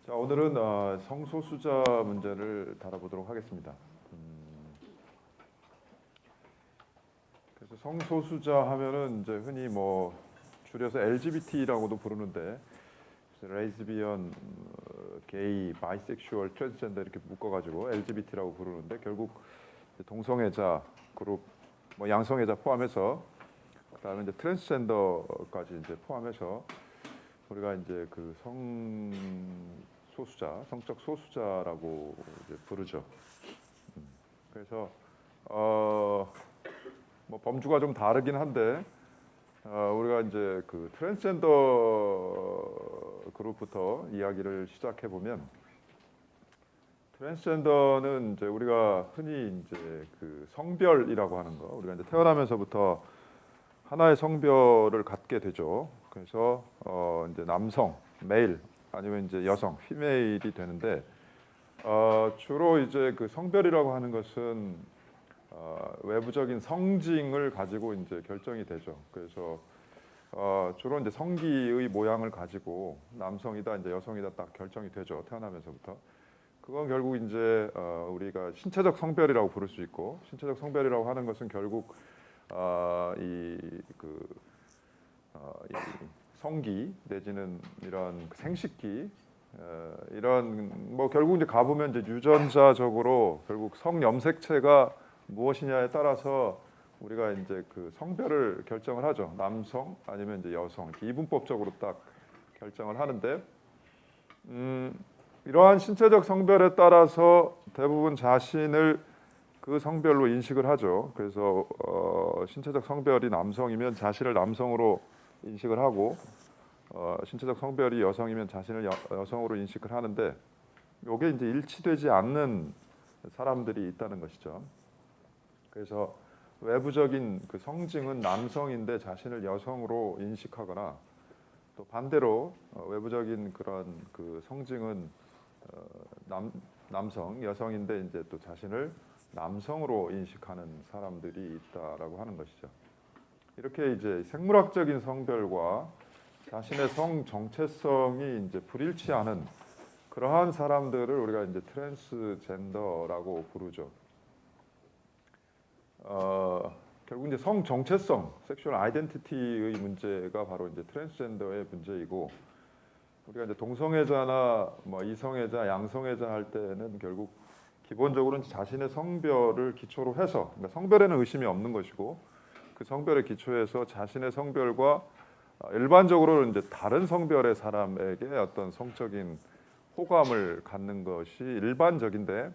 자, 오늘은 성소수자 문제를 다뤄보도록 하겠습니다. 그래서 성소수자 하면은 이제 흔히 뭐 줄여서 LGBT라고도 부르는데, 레즈비언, 게이, 바이섹슈얼, 트랜스젠더 이렇게 묶어가지고 LGBT라고 부르는데, 결국 동성애자 그룹, 뭐 양성애자 포함해서, 그다음에 이제 트랜스젠더까지 이제 포함해서 우리가 이제 그 성소수자, 성적 소수자라고 이제 부르죠. 그래서 뭐 범주가 좀 다르긴 한데, 우리가 이제 그 트랜스젠더 그룹부터 이야기를 시작해 보면, 트랜스젠더는 이제 우리가 흔히 이제 그 성별이라고 하는 거, 우리가 이제 태어나면서부터 하나의 성별을 갖게 되죠. 그래서 이제 남성, 메일 아니면 이제 여성, 피메일이 되는데, 주로 이제 그 성별이라고 하는 것은 외부적인 성징을 가지고 이제 결정이 되죠. 그래서 주로 이제 성기의 모양을 가지고 남성이다, 이제 여성이다 딱 결정이 되죠. 태어나면서부터. 그건 결국 이제 우리가 신체적 성별이라고 부를 수 있고, 신체적 성별이라고 하는 것은 결국 이 성기 내지는 이런 생식기, 이런 뭐 결국 이제 가보면 이제 유전자적으로 결국 성염색체가 무엇이냐에 따라서 우리가 이제 그 성별을 결정을 하죠. 남성 아니면 이제 여성, 이분법적으로 딱 결정을 하는데, 이러한 신체적 성별에 따라서 대부분 자신을 그 성별로 인식을 하죠. 그래서 신체적 성별이 남성이면 자신을 남성으로 인식을 하고, 신체적 성별이 여성이면 자신을 여성으로 인식을 하는데, 이게 이제 일치되지 않는 사람들이 있다는 것이죠. 그래서 외부적인 그 성징은 남성인데 자신을 여성으로 인식하거나, 또 반대로 외부적인 그런 그 성징은 남성, 여성인데 이제 또 자신을 남성으로 인식하는 사람들이 있다라고 하는 것이죠. 이렇게 이제 생물학적인 성별과 자신의 성 정체성이 이제 불일치하는 그러한 사람들을 우리가 이제 트랜스젠더라고 부르죠. 결국 이제 성 정체성, 섹슈얼 아이덴티티의 문제가 바로 이제 트랜스젠더의 문제이고, 우리가 이제 동성애자나 뭐 이성애자, 양성애자 할 때는 결국 기본적으로는 자신의 성별을 기초로 해서, 그러니까 성별에는 의심이 없는 것이고, 그 성별에 기초해서 자신의 성별과 일반적으로 이제 다른 성별의 사람에게 어떤 성적인 호감을 갖는 것이 일반적인데,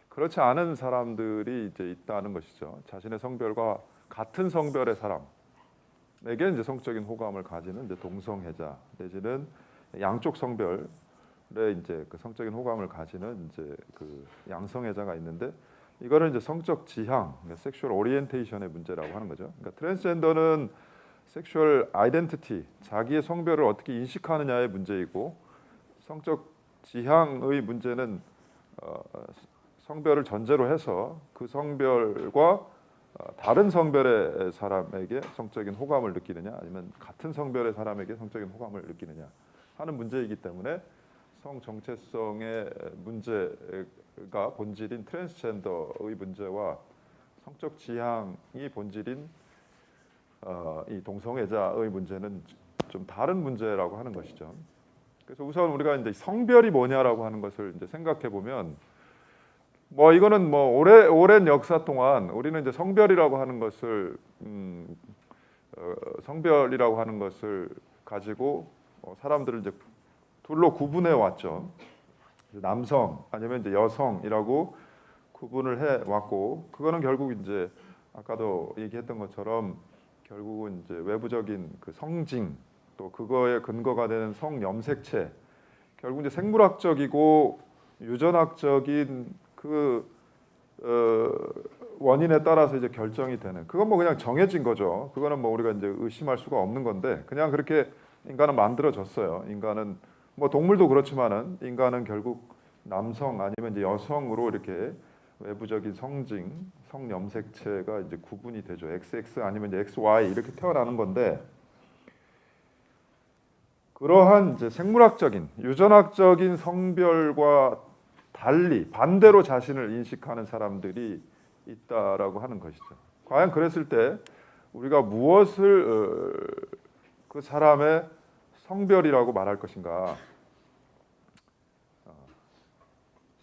그렇지 않은 사람들이 이제 있다는 것이죠. 자신의 성별과 같은 성별의 사람에게 이제 성적인 호감을 가지는 이제 동성애자 내지는 양쪽 성별에 이제 그 성적인 호감을 가지는 이제 그 양성애자가 있는데, 이거는 이제 성적 지향, 섹슈얼 오리엔테이션의 문제라고 하는 거죠. 그러니까 트랜스젠더는 섹슈얼 아이덴티티, 자기의 성별을 어떻게 인식하느냐의 문제이고, 성적 지향의 문제는 성별을 전제로 해서 그 성별과 다른 성별의 사람에게 성적인 호감을 느끼느냐, 아니면 같은 성별의 사람에게 성적인 호감을 느끼느냐 하는 문제이기 때문에, 성 정체성의 문제가 본질인 트랜스젠더의 문제와 성적 지향이 본질인 이 동성애자의 문제는 좀 다른 문제라고 하는 것이죠. 그래서 우선 우리가 이제 성별이 뭐냐라고 하는 것을 이제 생각해 보면, 뭐 이거는 뭐 오랜 역사 동안 우리는 이제 성별이라고 하는 것을 성별이라고 하는 것을 가지고 사람들을 이제 둘로 구분해 왔죠. 남성 아니면 이제 여성이라고 구분을 해 왔고, 그거는 결국 이제 아까도 얘기했던 것처럼 결국은 이제 외부적인 그 성징, 또 그거에 근거가 되는 성염색체, 결국 이제 생물학적이고 유전학적인 그 원인에 따라서 이제 결정이 되는, 그건 뭐 그냥 정해진 거죠. 그거는 뭐 우리가 이제 의심할 수가 없는 건데, 그냥 그렇게 인간은 만들어졌어요. 인간은 뭐 동물도 그렇지만은 인간은 결국 남성 아니면 이제 여성으로 이렇게 외부적인 성징, 성염색체가 이제 구분이 되죠. XX 아니면 이제 XY 이렇게 태어나는 건데, 그러한 이제 생물학적인 유전학적인 성별과 달리 반대로 자신을 인식하는 사람들이 있다라고 하는 것이죠. 과연 그랬을 때 우리가 무엇을 그 사람의 성별이라고 말할 것인가?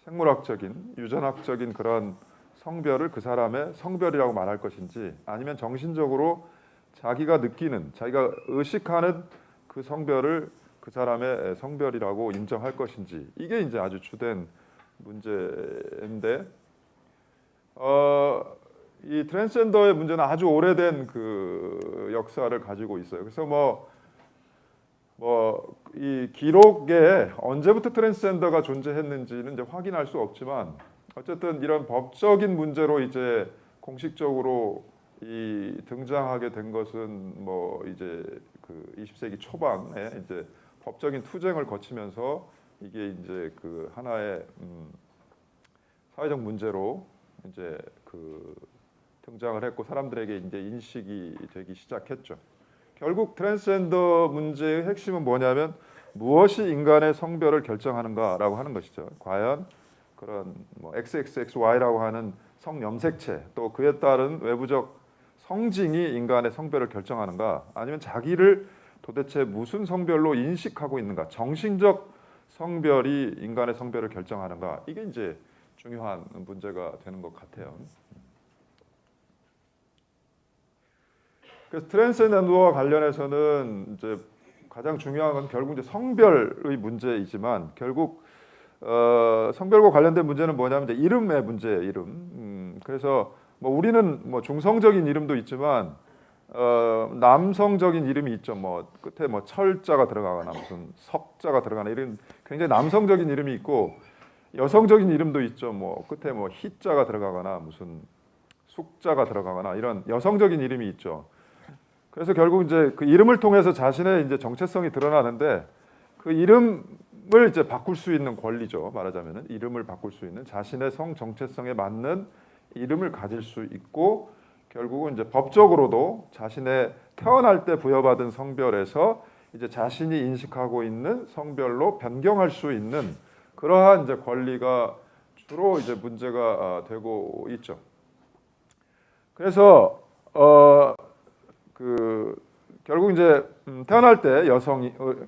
생물학적인 유전학적인 그런 성별을 그 사람의 성별이라고 말할 것인지, 아니면 정신적으로 자기가 느끼는, 자기가 의식하는 그 성별을 그 사람의 성별이라고 인정할 것인지, 이게 이제 아주 주된 문제인데, 이 트랜스젠더의 문제는 아주 오래된 그 역사를 가지고 있어요. 그래서 이 기록에 언제부터 트랜스젠더가 존재했는지는 이제 확인할 수 없지만, 어쨌든 이런 법적인 문제로 이제 공식적으로 이 등장하게 된 것은 뭐 이제 그 20세기 초반에 이제 법적인 투쟁을 거치면서 이게 이제 그 하나의 사회적 문제로 이제 그 등장을 했고, 사람들에게 이제 인식이 되기 시작했죠. 결국 트랜스젠더 문제의 핵심은 뭐냐면, 무엇이 인간의 성별을 결정하는가라고 하는 것이죠. 과연 그런 뭐 XXXY라고 하는 성염색체, 또 그에 따른 외부적 성징이 인간의 성별을 결정하는가, 아니면 자기를 도대체 무슨 성별로 인식하고 있는가, 정신적 성별이 인간의 성별을 결정하는가, 이게 이제 중요한 문제가 되는 것 같아요. 그래서 트랜스젠더와 관련해서는 이제 가장 중요한 건 결국 이제 성별의 문제이지만, 결국 성별과 관련된 문제는 뭐냐면 이제 이름의 문제예요. 이름. 그래서 뭐 우리는 뭐 중성적인 이름도 있지만 남성적인 이름이 있죠. 뭐 끝에 뭐 철자가 들어가거나 무슨 석자가 들어가나 이런 굉장히 남성적인 이름이 있고, 여성적인 이름도 있죠. 뭐 끝에 뭐 희자가 들어가거나 무슨 숙자가 들어가거나 이런 여성적인 이름이 있죠. 그래서 결국 이제 그 이름을 통해서 자신의 이제 정체성이 드러나는데, 그 이름을 이제 바꿀 수 있는 권리죠. 말하자면은 이름을 바꿀 수 있는, 자신의 성 정체성에 맞는 이름을 가질 수 있고, 결국은 이제 법적으로도 자신의 태어날 때 부여받은 성별에서 이제 자신이 인식하고 있는 성별로 변경할 수 있는 그러한 이제 권리가 주로 이제 문제가 되고 있죠. 그래서 결국 이제 태어날 때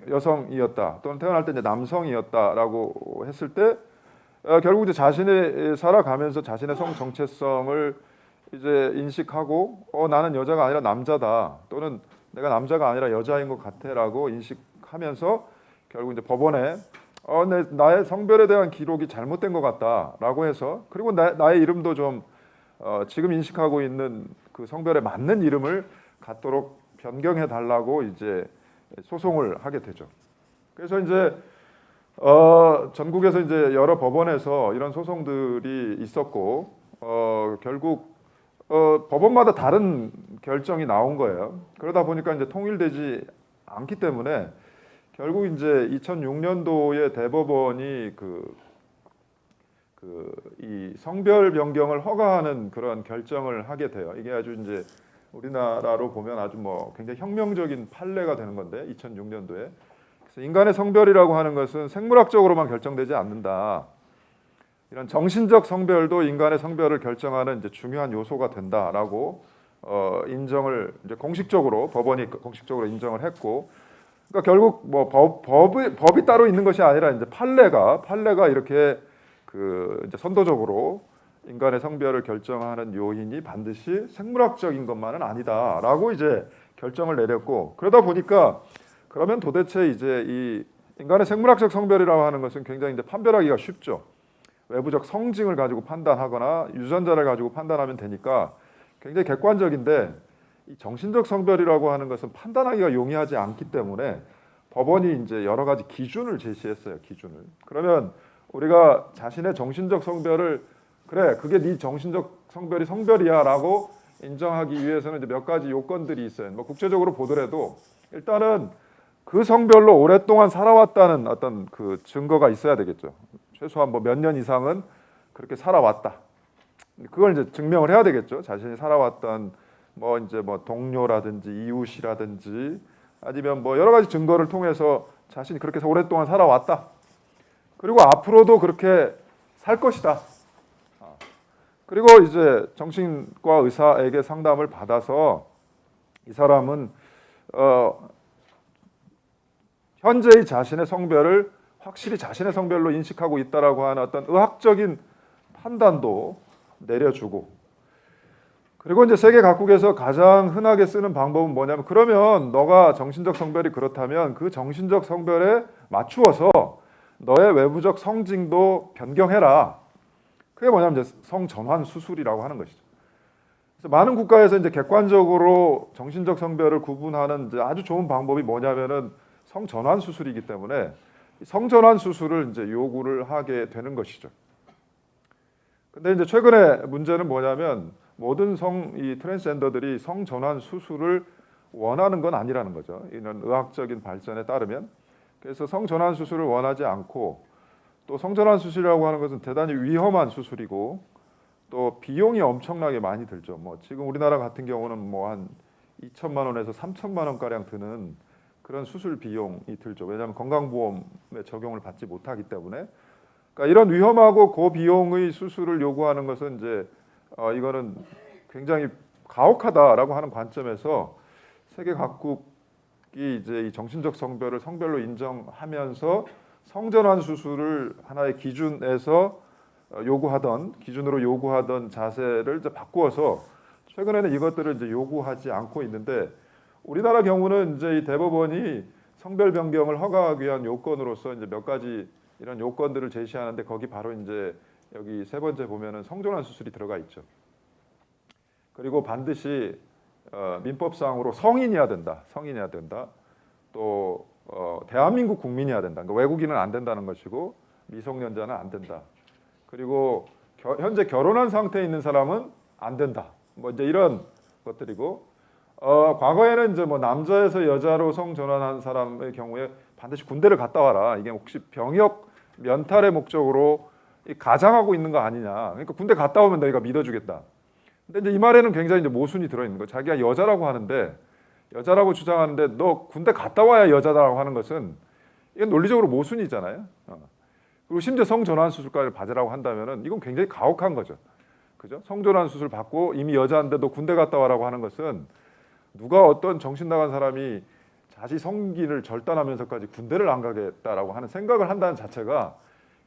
여성이었다, 또는 태어날 때 이제 남성이었다라고 했을 때 결국 이제 자신이 살아가면서 자신의 성 정체성을 이제 인식하고 나는 여자가 아니라 남자다, 또는 내가 남자가 아니라 여자인 것 같아라고 인식하면서 결국 이제 법원에 나의 성별에 대한 기록이 잘못된 것 같다라고 해서, 그리고 나의 이름도 좀 지금 인식하고 있는 그 성별에 맞는 이름을 갖도록 변경해 달라고 이제 소송을 하게 되죠. 그래서 이제 전국에서 이제 여러 법원에서 이런 소송들이 있었고, 결국 법원마다 다른 결정이 나온 거예요. 그러다 보니까 이제 통일되지 않기 때문에 결국 이제 2006년도에 대법원이 이 성별 변경을 허가하는 그런 결정을 하게 돼요. 이게 아주 이제 우리나라로 보면 아주 뭐 굉장히 혁명적인 판례가 되는 건데, 2006년도에. 그래서 인간의 성별이라고 하는 것은 생물학적으로만 결정되지 않는다. 이런 정신적 성별도 인간의 성별을 결정하는 이제 중요한 요소가 된다라고 인정을 이제 공식적으로 법원이 공식적으로 인정을 했고, 그러니까 결국 뭐 법이 따로 있는 것이 아니라 이제 판례가 이렇게 이제 선도적으로 인간의 성별을 결정하는 요인이 반드시 생물학적인 것만은 아니다라고 이제 결정을 내렸고, 그러다 보니까 그러면 도대체 이제 이 인간의 생물학적 성별이라고 하는 것은 굉장히 이제 판별하기가 쉽죠. 외부적 성징을 가지고 판단하거나 유전자를 가지고 판단하면 되니까 굉장히 객관적인데, 이 정신적 성별이라고 하는 것은 판단하기가 용이하지 않기 때문에 법원이 이제 여러 가지 기준을 제시했어요. 기준을. 그러면 우리가 자신의 정신적 성별을 그게 네 정신적 성별이 성별이야라고 인정하기 위해서는 이제 몇 가지 요건들이 있어요. 뭐 국제적으로 보더라도 일단은 그 성별로 오랫동안 살아왔다는 어떤 그 증거가 있어야 되겠죠. 최소한 뭐 몇 년 이상은 그렇게 살아왔다. 그걸 이제 증명을 해야 되겠죠. 자신이 살아왔던 뭐 이제 뭐 동료라든지 이웃이라든지 아니면 뭐 여러 가지 증거를 통해서 자신이 그렇게 오랫동안 살아왔다. 그리고 앞으로도 그렇게 살 것이다. 그리고 이제 정신과 의사에게 상담을 받아서 이 사람은 현재의 자신의 성별을 확실히 자신의 성별로 인식하고 있다라고 하는 어떤 의학적인 판단도 내려주고, 그리고 이제 세계 각국에서 가장 흔하게 쓰는 방법은 뭐냐면, 그러면 너가 정신적 성별이 그렇다면 그 정신적 성별에 맞추어서 너의 외부적 성징도 변경해라. 그게 뭐냐면 이제 성전환 수술이라고 하는 것이죠. 그래서 많은 국가에서 이제 객관적으로 정신적 성별을 구분하는 이제 아주 좋은 방법이 뭐냐면은 성전환 수술이기 때문에 성전환 수술을 이제 요구를 하게 되는 것이죠. 근데 이제 최근에 문제는 뭐냐면 모든 이 트랜스젠더들이 성전환 수술을 원하는 건 아니라는 거죠. 이런 의학적인 발전에 따르면. 그래서 성전환 수술을 원하지 않고, 또 성전환 수술이라고 하는 것은 대단히 위험한 수술이고 또 비용이 엄청나게 많이 들죠. 뭐 지금 우리나라 같은 경우는 뭐 한 2천만 원에서 3천만 원 가량 드는 그런 수술 비용이 들죠. 왜냐하면 건강보험에 적용을 받지 못하기 때문에. 그러니까 이런 위험하고 고비용의 수술을 요구하는 것은 이제 이거는 굉장히 가혹하다라고 하는 관점에서 세계 각국이 이제 이 정신적 성별을 성별로 인정하면서 성전환 수술을 하나의 기준으로 요구하던 자세를 이제 바꾸어서 최근에는 이것들을 이제 요구하지 않고 있는데, 우리나라 경우는 이제 이 대법원이 성별 변경을 허가하기 위한 요건으로서 이제 몇 가지 이런 요건들을 제시하는데, 거기 바로 이제 여기 세 번째 보면은 성전환 수술이 들어가 있죠. 그리고 반드시 민법상으로 성인이어야 된다. 또 대한민국 국민이어야 된다. 그러니까 외국인은 안 된다는 것이고 미성년자는 안 된다. 그리고 현재 결혼한 상태에 있는 사람은 안 된다. 뭐 이제 이런 것들이고, 과거에는 이제 뭐 남자에서 여자로 성전환한 사람의 경우에 반드시 군대를 갔다 와라. 이게 혹시 병역 면탈의 목적으로 가장하고 있는 거 아니냐. 그러니까 군대 갔다 오면 너희가 믿어주겠다. 근데 이제 이 말에는 굉장히 이제 모순이 들어있는 거예요. 자기가 여자라고 주장하는데 너 군대 갔다 와야 여자다라고 하는 것은 이건 논리적으로 모순이잖아요. 그리고 심지어 성전환 수술까지 받으라고 한다면은 이건 굉장히 가혹한 거죠. 그죠? 성전환 수술 받고 이미 여자인데 너 군대 갔다 와라고 하는 것은, 누가 어떤 정신 나간 사람이 자기 성기를 절단하면서까지 군대를 안 가겠다라고 하는 생각을 한다는 자체가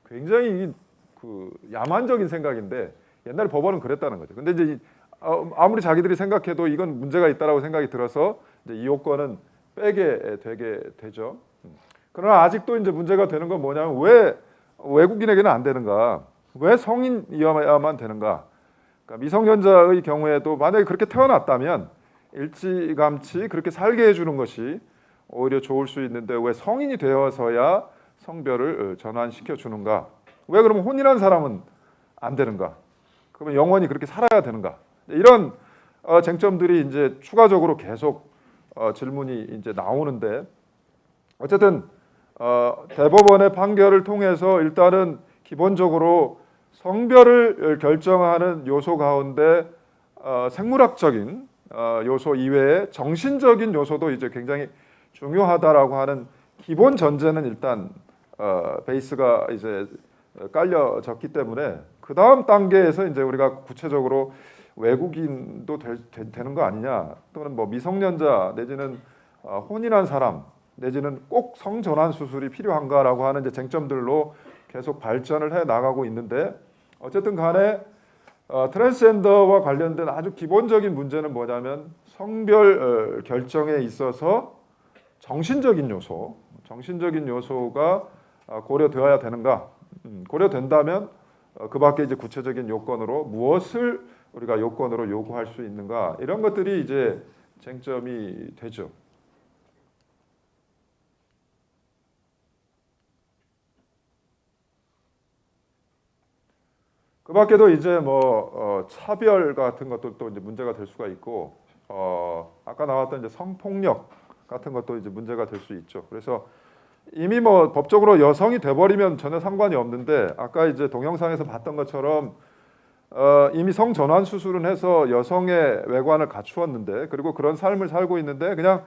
굉장히 그 야만적인 생각인데, 옛날에 법원은 그랬다는 거죠. 근데 이제 아무리 자기들이 생각해도 이건 문제가 있다라고 생각이 들어서 이제 이 요건은 빼게 되게 되죠. 그러나 아직도 이제 문제가 되는 건 뭐냐면, 왜 외국인에게는 안 되는가? 왜 성인이어야만 되는가? 그러니까 미성년자의 경우에도 만약에 그렇게 태어났다면 일찌감치 그렇게 살게 해주는 것이 오히려 좋을 수 있는데, 왜 성인이 되어서야 성별을 전환시켜 주는가? 왜 그러면 혼인한 사람은 안 되는가? 그러면 영원히 그렇게 살아야 되는가? 이런 쟁점들이 이제 추가적으로 계속 질문이 이제 나오는데, 어쨌든 대법원의 판결을 통해서 일단은 기본적으로 성별을 결정하는 요소 가운데 생물학적인 요소 이외에 정신적인 요소도 이제 굉장히 중요하다라고 하는 기본 전제는 일단 베이스가 이제 깔려졌기 때문에, 그 다음 단계에서 이제 우리가 구체적으로 외국인도 되는 거 아니냐, 또는 뭐 미성년자 내지는 혼인한 사람 내지는 꼭 성전환 수술이 필요한가라고 하는 이제 쟁점들로 계속 발전을 해 나가고 있는데, 어쨌든 간에 트랜스젠더와 관련된 아주 기본적인 문제는 뭐냐면, 성별 결정에 있어서 정신적인 요소가 고려되어야 되는가? 고려된다면 그 밖에 이제 구체적인 요건으로 무엇을 우리가 요건으로 요구할 수 있는가? 이런 것들이 이제 쟁점이 되죠. 그 밖에도 이제 뭐 차별 같은 것도 이제 문제가 될 수가 있고, 아까 나왔던 이제 성폭력 같은 것도 이제 문제가 될 수 있죠. 그래서 이미 뭐 법적으로 여성이 돼버리면 전혀 상관이 없는데, 아까 이제 동영상에서 봤던 것처럼 이미 성전환 수술은 해서 여성의 외관을 갖추었는데, 그리고 그런 삶을 살고 있는데 그냥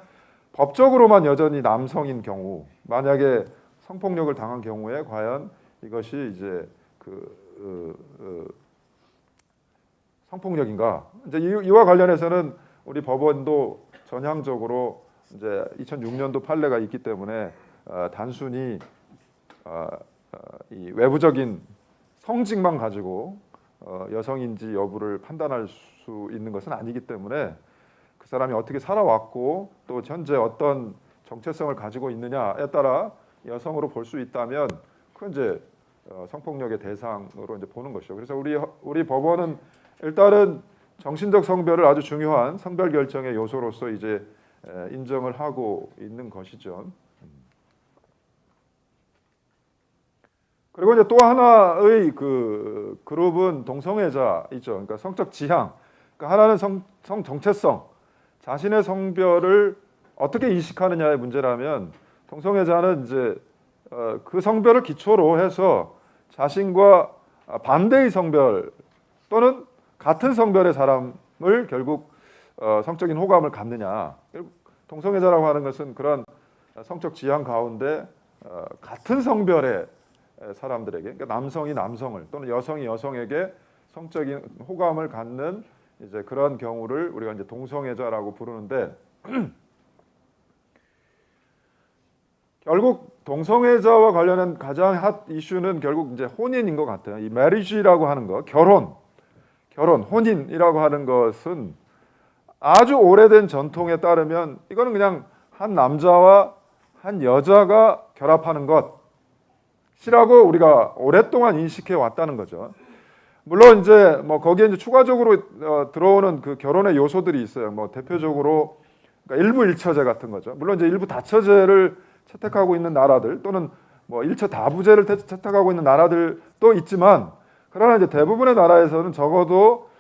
법적으로만 여전히 남성인 경우, 만약에 성폭력을 당한 경우에 과연 이것이 이제 성폭력인가? 이제 이와 관련해서는 우리 법원도 전향적으로 이제 2006년도 판례가 있기 때문에 단순히 이 외부적인 성직만 가지고 여성인지 여부를 판단할 수 있는 것은 아니기 때문에 그 사람이 어떻게 살아왔고 또 현재 어떤 정체성을 가지고 있느냐에 따라 여성으로 볼 수 있다면 그건 이제 성폭력의 대상으로 이제 보는 것이죠. 그래서 우리 법원은 일단은 정신적 성별을 아주 중요한 성별 결정의 요소로서 이제 인정을 하고 있는 것이죠. 그리고 이제 또 하나의 그 그룹은 동성애자이죠. 그러니까 성적 지향. 그러니까 하나는 성 정체성, 자신의 성별을 어떻게 인식하느냐의 문제라면 동성애자는 이제 그 성별을 기초로 해서 자신과 반대의 성별 또는 같은 성별의 사람을 결국 성적인 호감을 갖느냐. 동성애자라고 하는 것은 그런 성적 지향 가운데 같은 성별의 사람들에게, 그러니까 남성이 남성을 또는 여성이 여성에게 성적인 호감을 갖는 이제 그런 경우를 우리가 이제 동성애자라고 부르는데 결국 동성애자와 관련한 가장 핫 이슈는 결국 이제 혼인인 것 같아요. 이 marriage라고 하는 거, 결혼, 혼인이라고 하는 것은 아주 오래된 전통에 따르면 이거는 그냥 한 남자와 한 여자가 결합하는 것이라고 우리가 오랫동안 인식해 왔다는 거죠. 물론 이제 뭐 거기에 이제 추가적으로 들어오는 그 결혼의 요소들이 있어요. 뭐 대표적으로 그러니까 일부 일처제 같은 거죠. 물론 이제 일부 다처제를 채택하고 있는 나라들 또는 뭐 일처 다부제를 채택하고 있는 나라들도 있지만 그러나 이제 대부분의 나라에서는 적어도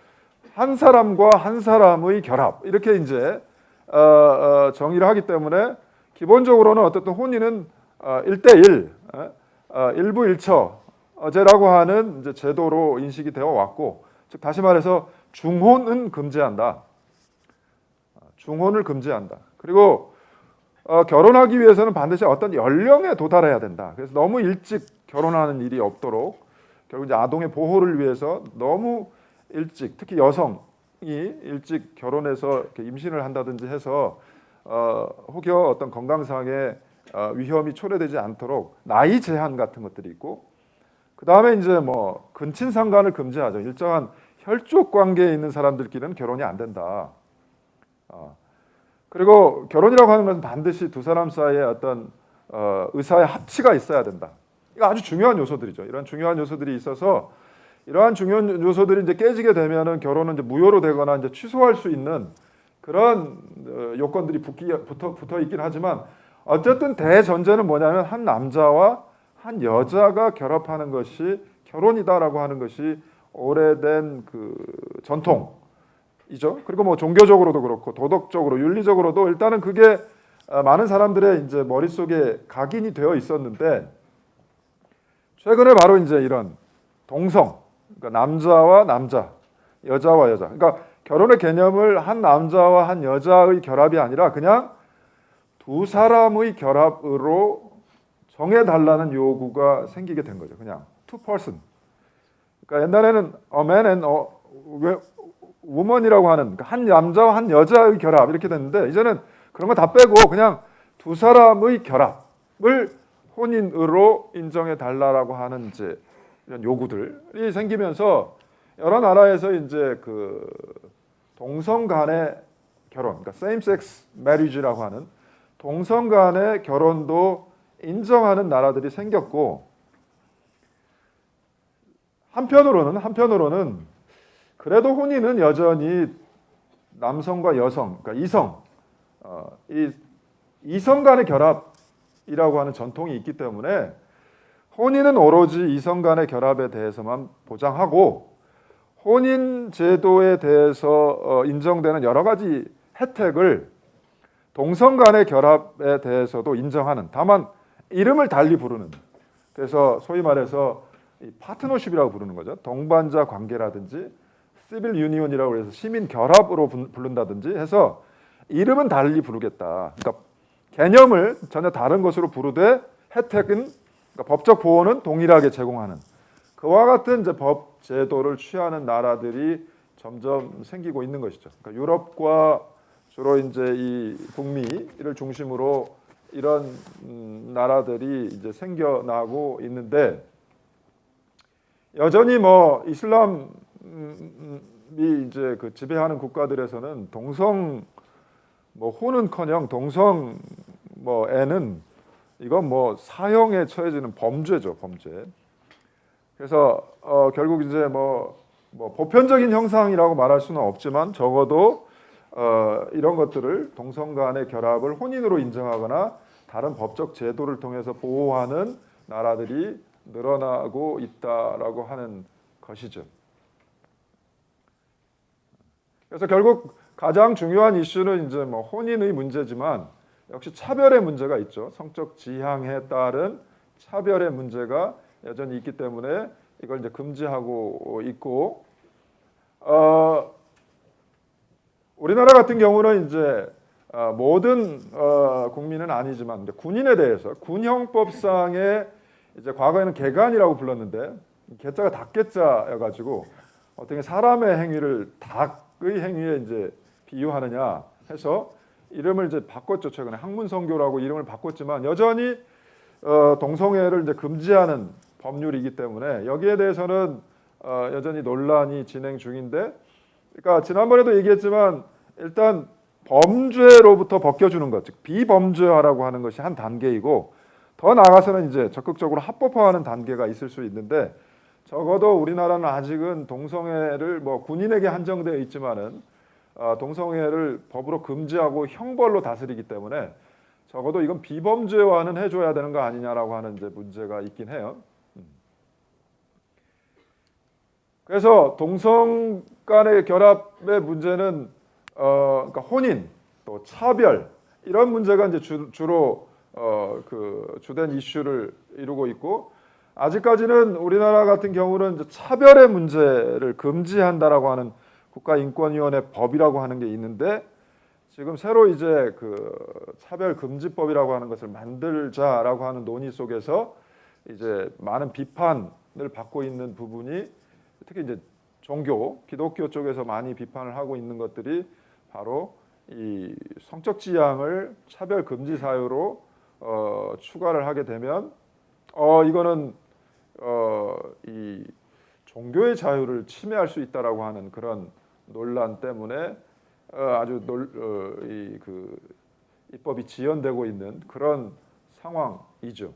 한 사람과 한 사람의 결합 이렇게 이제 정의를 하기 때문에 기본적으로는 어쨌든 혼인은 1대1 일부 일처제라고 하는 이제 제도로 인식이 되어 왔고, 즉 다시 말해서 중혼은 금지한다. 중혼을 금지한다. 그리고 결혼하기 위해서는 반드시 어떤 연령에 도달해야 된다. 그래서 너무 일찍 결혼하는 일이 없도록 결국 이제 아동의 보호를 위해서 너무 일찍, 특히 여성이 일찍 결혼해서 이렇게 임신을 한다든지 해서 혹여 어떤 건강상의 위험이 초래되지 않도록 나이 제한 같은 것들이 있고, 그 다음에 이제 뭐 근친상간을 금지하죠. 일정한 혈족 관계에 있는 사람들끼리는 결혼이 안 된다. 그리고 결혼이라고 하는 것은 반드시 두 사람 사이에 어떤 의사의 합치가 있어야 된다. 이거 아주 중요한 요소들이죠. 이런 중요한 요소들이 있어서 이러한 중요한 요소들이 이제 깨지게 되면은 결혼은 이제 무효로 되거나 이제 취소할 수 있는 그런 요건들이 붙어 있긴 하지만 어쨌든 대전제는 뭐냐면 한 남자와 한 여자가 결합하는 것이 결혼이다라고 하는 것이 오래된 그 전통이죠. 그리고 뭐 종교적으로도 그렇고 도덕적으로 윤리적으로도 일단은 그게 많은 사람들의 이제 머릿속에 각인이 되어 있었는데 최근에 바로 이제 이런 동성, 그러니까 남자와 남자, 여자와 여자, 그러니까 결혼의 개념을 한 남자와 한 여자의 결합이 아니라 그냥 두 사람의 결합으로 정해달라는 요구가 생기게 된 거죠. 그냥 two person. 그러니까 옛날에는 a man and a woman이라고 하는 한 남자와 한 여자의 결합 이렇게 됐는데 이제는 그런 거 다 빼고 그냥 두 사람의 결합을 혼인으로 인정해 달라라고 하는 이제 이런 요구들이 생기면서 여러 나라에서 이제 그 동성 간의 결혼, 그러니까 same sex marriage라고 하는 동성 간의 결혼도 인정하는 나라들이 생겼고, 한편으로는 그래도 혼인은 여전히 남성과 여성, 그러니까 이성 간의 결합이라고 하는 전통이 있기 때문에 혼인은 오로지 이성 간의 결합에 대해서만 보장하고 혼인 제도에 대해서 인정되는 여러 가지 혜택을 동성 간의 결합에 대해서도 인정하는, 다만 이름을 달리 부르는, 그래서 소위 말해서 파트너십이라고 부르는 거죠. 동반자 관계라든지 시빌 유니온이라고 해서 시민 결합으로 부른다든지 해서 이름은 달리 부르겠다. 그러니까 개념을 전혀 다른 것으로 부르되 혜택은 그러니까 법적 보호는 동일하게 제공하는 그와 같은 이제 법 제도를 취하는 나라들이 점점 생기고 있는 것이죠. 그러니까 유럽과 주로 이제 이 북미를 중심으로 이런 나라들이 이제 생겨나고 있는데 여전히 뭐 이슬람이 이제 그 지배하는 국가들에서는 동성 뭐 혼은커녕 동성 뭐 애는 이건 뭐 사형에 처해지는 범죄죠, 범죄. 그래서 결국 이제 뭐 보편적인 형상이라고 말할 수는 없지만 적어도 이런 것들을 동성 간의 결합을 혼인으로 인정하거나 다른 법적 제도를 통해서 보호하는 나라들이 늘어나고 있다라고 하는 것이죠. 그래서 결국 가장 중요한 이슈는 이제 뭐 혼인의 문제지만 역시 차별의 문제가 있죠. 성적 지향에 따른 차별의 문제가 여전히 있기 때문에 이걸 이제 금지하고 있고, 우리나라 같은 경우는 이제 모든 국민은 아니지만 군인에 대해서 군형법상에 이제 과거에는 개간이라고 불렀는데 개자가 닭개자여가지고 어떻게 사람의 행위를 닭의 행위에 이제 비유하느냐 해서 이름을 이제 바꿨죠. 최근에 학문성교라고 이름을 바꿨지만 여전히 동성애를 이제 금지하는 법률이기 때문에 여기에 대해서는 여전히 논란이 진행 중인데, 그러니까 지난번에도 얘기했지만 일단 범죄로부터 벗겨주는 것, 즉 비범죄화라고 하는 것이 한 단계이고 더 나아가서는 이제 적극적으로 합법화하는 단계가 있을 수 있는데 적어도 우리나라는 아직은 동성애를 뭐 군인에게 한정되어 있지만은 동성애를 법으로 금지하고 형벌로 다스리기 때문에 적어도 이건 비범죄화는 해줘야 되는 거 아니냐라고 하는 이제 문제가 있긴 해요. 그래서 동성 간의 결합의 문제는 그러니까 혼인 또 차별 이런 문제가 이제 주로 그 주된 이슈를 이루고 있고, 아직까지는 우리나라 같은 경우는 이제 차별의 문제를 금지한다라고 하는 국가인권위원회 법이라고 하는 게 있는데 지금 새로 이제 그 차별금지법이라고 하는 것을 만들자라고 하는 논의 속에서 이제 많은 비판을 받고 있는 부분이 특히 이제 종교, 기독교 쪽에서 많이 비판을 하고 있는 것들이 바로 이 성적 지향을 차별 금지 사유로 추가를 하게 되면 이거는 이 종교의 자유를 침해할 수 있다라고 하는 그런 논란 때문에 아주 입법이 지연되고 있는 그런 상황이죠.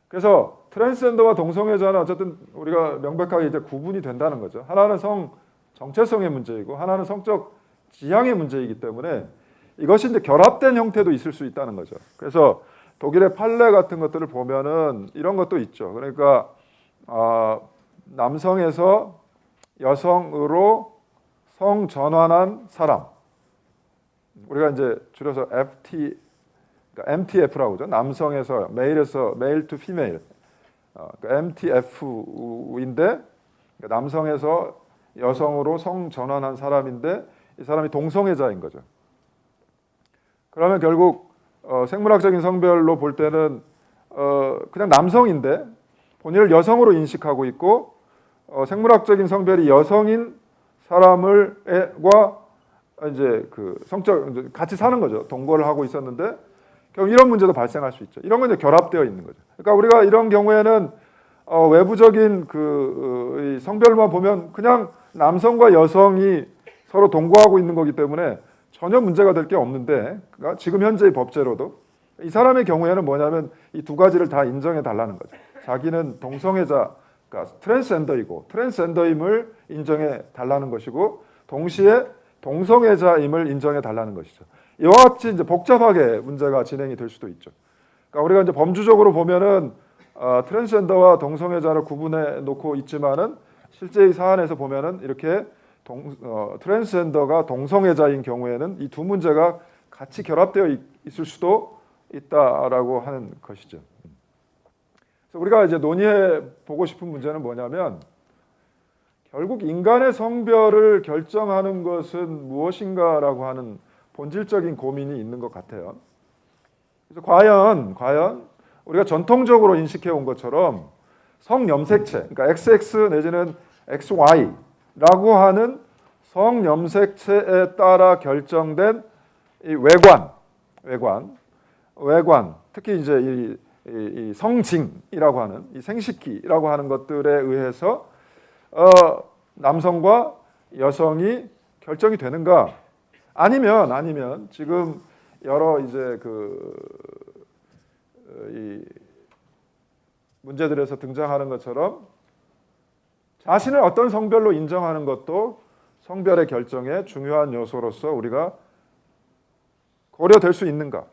그래서 트랜스젠더와 동성애자는 어쨌든 우리가 명백하게 이제 구분이 된다는 거죠. 하나는 성 정체성의 문제이고 하나는 성적 지향의 문제이기 때문에 이것이 이제 결합된 형태도 있을 수 있다는 거죠. 그래서 독일의 판례 같은 것들을 보면은 이런 것도 있죠. 그러니까 남성에서 여성으로 성 전환한 사람, 우리가 이제 줄여서 그러니까 MTF라고 하죠. 남성에서 메일 투 피메일, MTF인데 남성에서 여성으로 성 전환한 사람인데 이 사람이 동성애자인 거죠. 그러면 결국 생물학적인 성별로 볼 때는 그냥 남성인데 본인을 여성으로 인식하고 있고 생물학적인 성별이 여성인 사람과 이제 그 성적 같이 사는 거죠. 동거를 하고 있었는데 결국 이런 문제도 발생할 수 있죠. 이런 건 이제 결합되어 있는 거죠. 그러니까 우리가 이런 경우에는 외부적인 그 성별만 보면 그냥 남성과 여성이 서로 동거하고 있는 거기 때문에 전혀 문제가 될 게 없는데, 그러니까 지금 현재의 법제로도 이 사람의 경우에는 뭐냐면 이 두 가지를 다 인정해 달라는 거죠. 자기는 동성애자, 그러니까 트랜스젠더이고 트랜스젠더임을 인정해 달라는 것이고 동시에 동성애자임을 인정해 달라는 것이죠. 이와 같이 이제 복잡하게 문제가 진행이 될 수도 있죠. 그러니까 우리가 이제 범주적으로 보면은 트랜스젠더와 동성애자를 구분해 놓고 있지만은 실제의 사안에서 보면은 이렇게 트랜스젠더가 동성애자인 경우에는 이 두 문제가 같이 결합되어 있을 수도 있다라고 하는 것이죠. 그래서 우리가 이제 논의해 보고 싶은 문제는 뭐냐면 결국 인간의 성별을 결정하는 것은 무엇인가라고 하는 본질적인 고민이 있는 것 같아요. 그래서 과연 우리가 전통적으로 인식해 온 것처럼 성염색체, 그러니까 XX 내지는 XY라고 하는 성염색체에 따라 결정된 이 외관, 특히 이제 이 성징이라고 하는 이 생식기라고 하는 것들에 의해서 남성과 여성이 결정이 되는가? 아니면 지금 여러 이제 이 문제들에서 등장하는 것처럼 자신을 어떤 성별로 인정하는 것도 성별의 결정에 중요한 요소로서 우리가 고려될 수 있는가?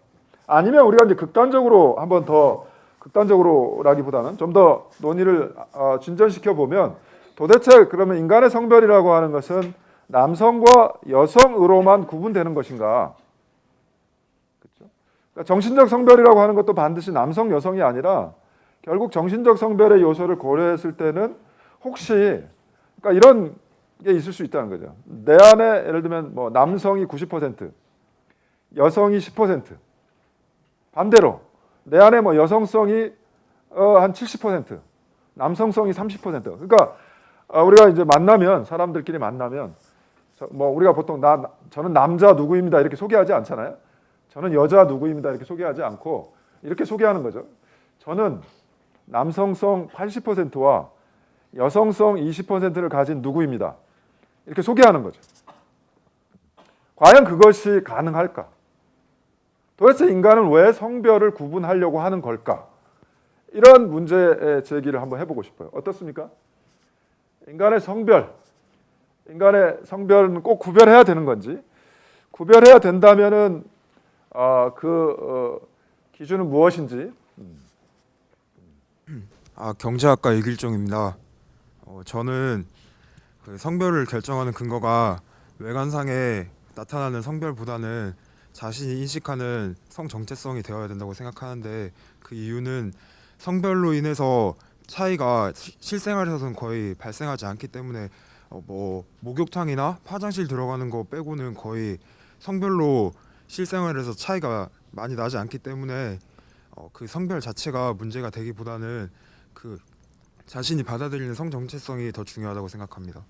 아니면 우리가 이제 극단적으로 한번 더 극단적으로라기보다는 좀 더 논의를 진전시켜 보면 도대체 그러면 인간의 성별이라고 하는 것은 남성과 여성으로만 구분되는 것인가? 그렇죠? 그러니까 정신적 성별이라고 하는 것도 반드시 남성, 여성이 아니라 결국 정신적 성별의 요소를 고려했을 때는 혹시 그러니까 이런 게 있을 수 있다는 거죠. 내 안에 예를 들면 뭐 남성이 90%, 여성이 10%, 반대로 내 안에 뭐 여성성이 한 70%, 남성성이 30%. 그러니까 우리가 이제 사람들끼리 만나면 뭐 우리가 보통 저는 남자 누구입니다 이렇게 소개하지 않잖아요. 저는 여자 누구입니다 이렇게 소개하지 않고 이렇게 소개하는 거죠. 저는 남성성 80%와 여성성 20%를 가진 누구입니다. 이렇게 소개하는 거죠. 과연 그것이 가능할까? 도대체 인간은 왜 성별을 구분하려고 하는 걸까? 이런 문제 제기를 한번 해보고 싶어요. 어떻습니까? 인간의 성별은 꼭 구별해야 되는 건지, 구별해야 된다면은 기준은 무엇인지. 경제학과 이길종입니다. 저는 그 성별을 결정하는 근거가 외관상에 나타나는 성별보다는 자신이 인식하는 성 정체성이 되어야 된다고 생각하는데, 그 이유는 성별로 인해서 차이가 실생활에서는 거의 발생하지 않기 때문에 뭐 목욕탕이나 화장실 들어가는 거 빼고는 거의 성별로 실생활에서 차이가 많이 나지 않기 때문에 그 성별 자체가 문제가 되기보다는 그 자신이 받아들이는 성 정체성이 더 중요하다고 생각합니다.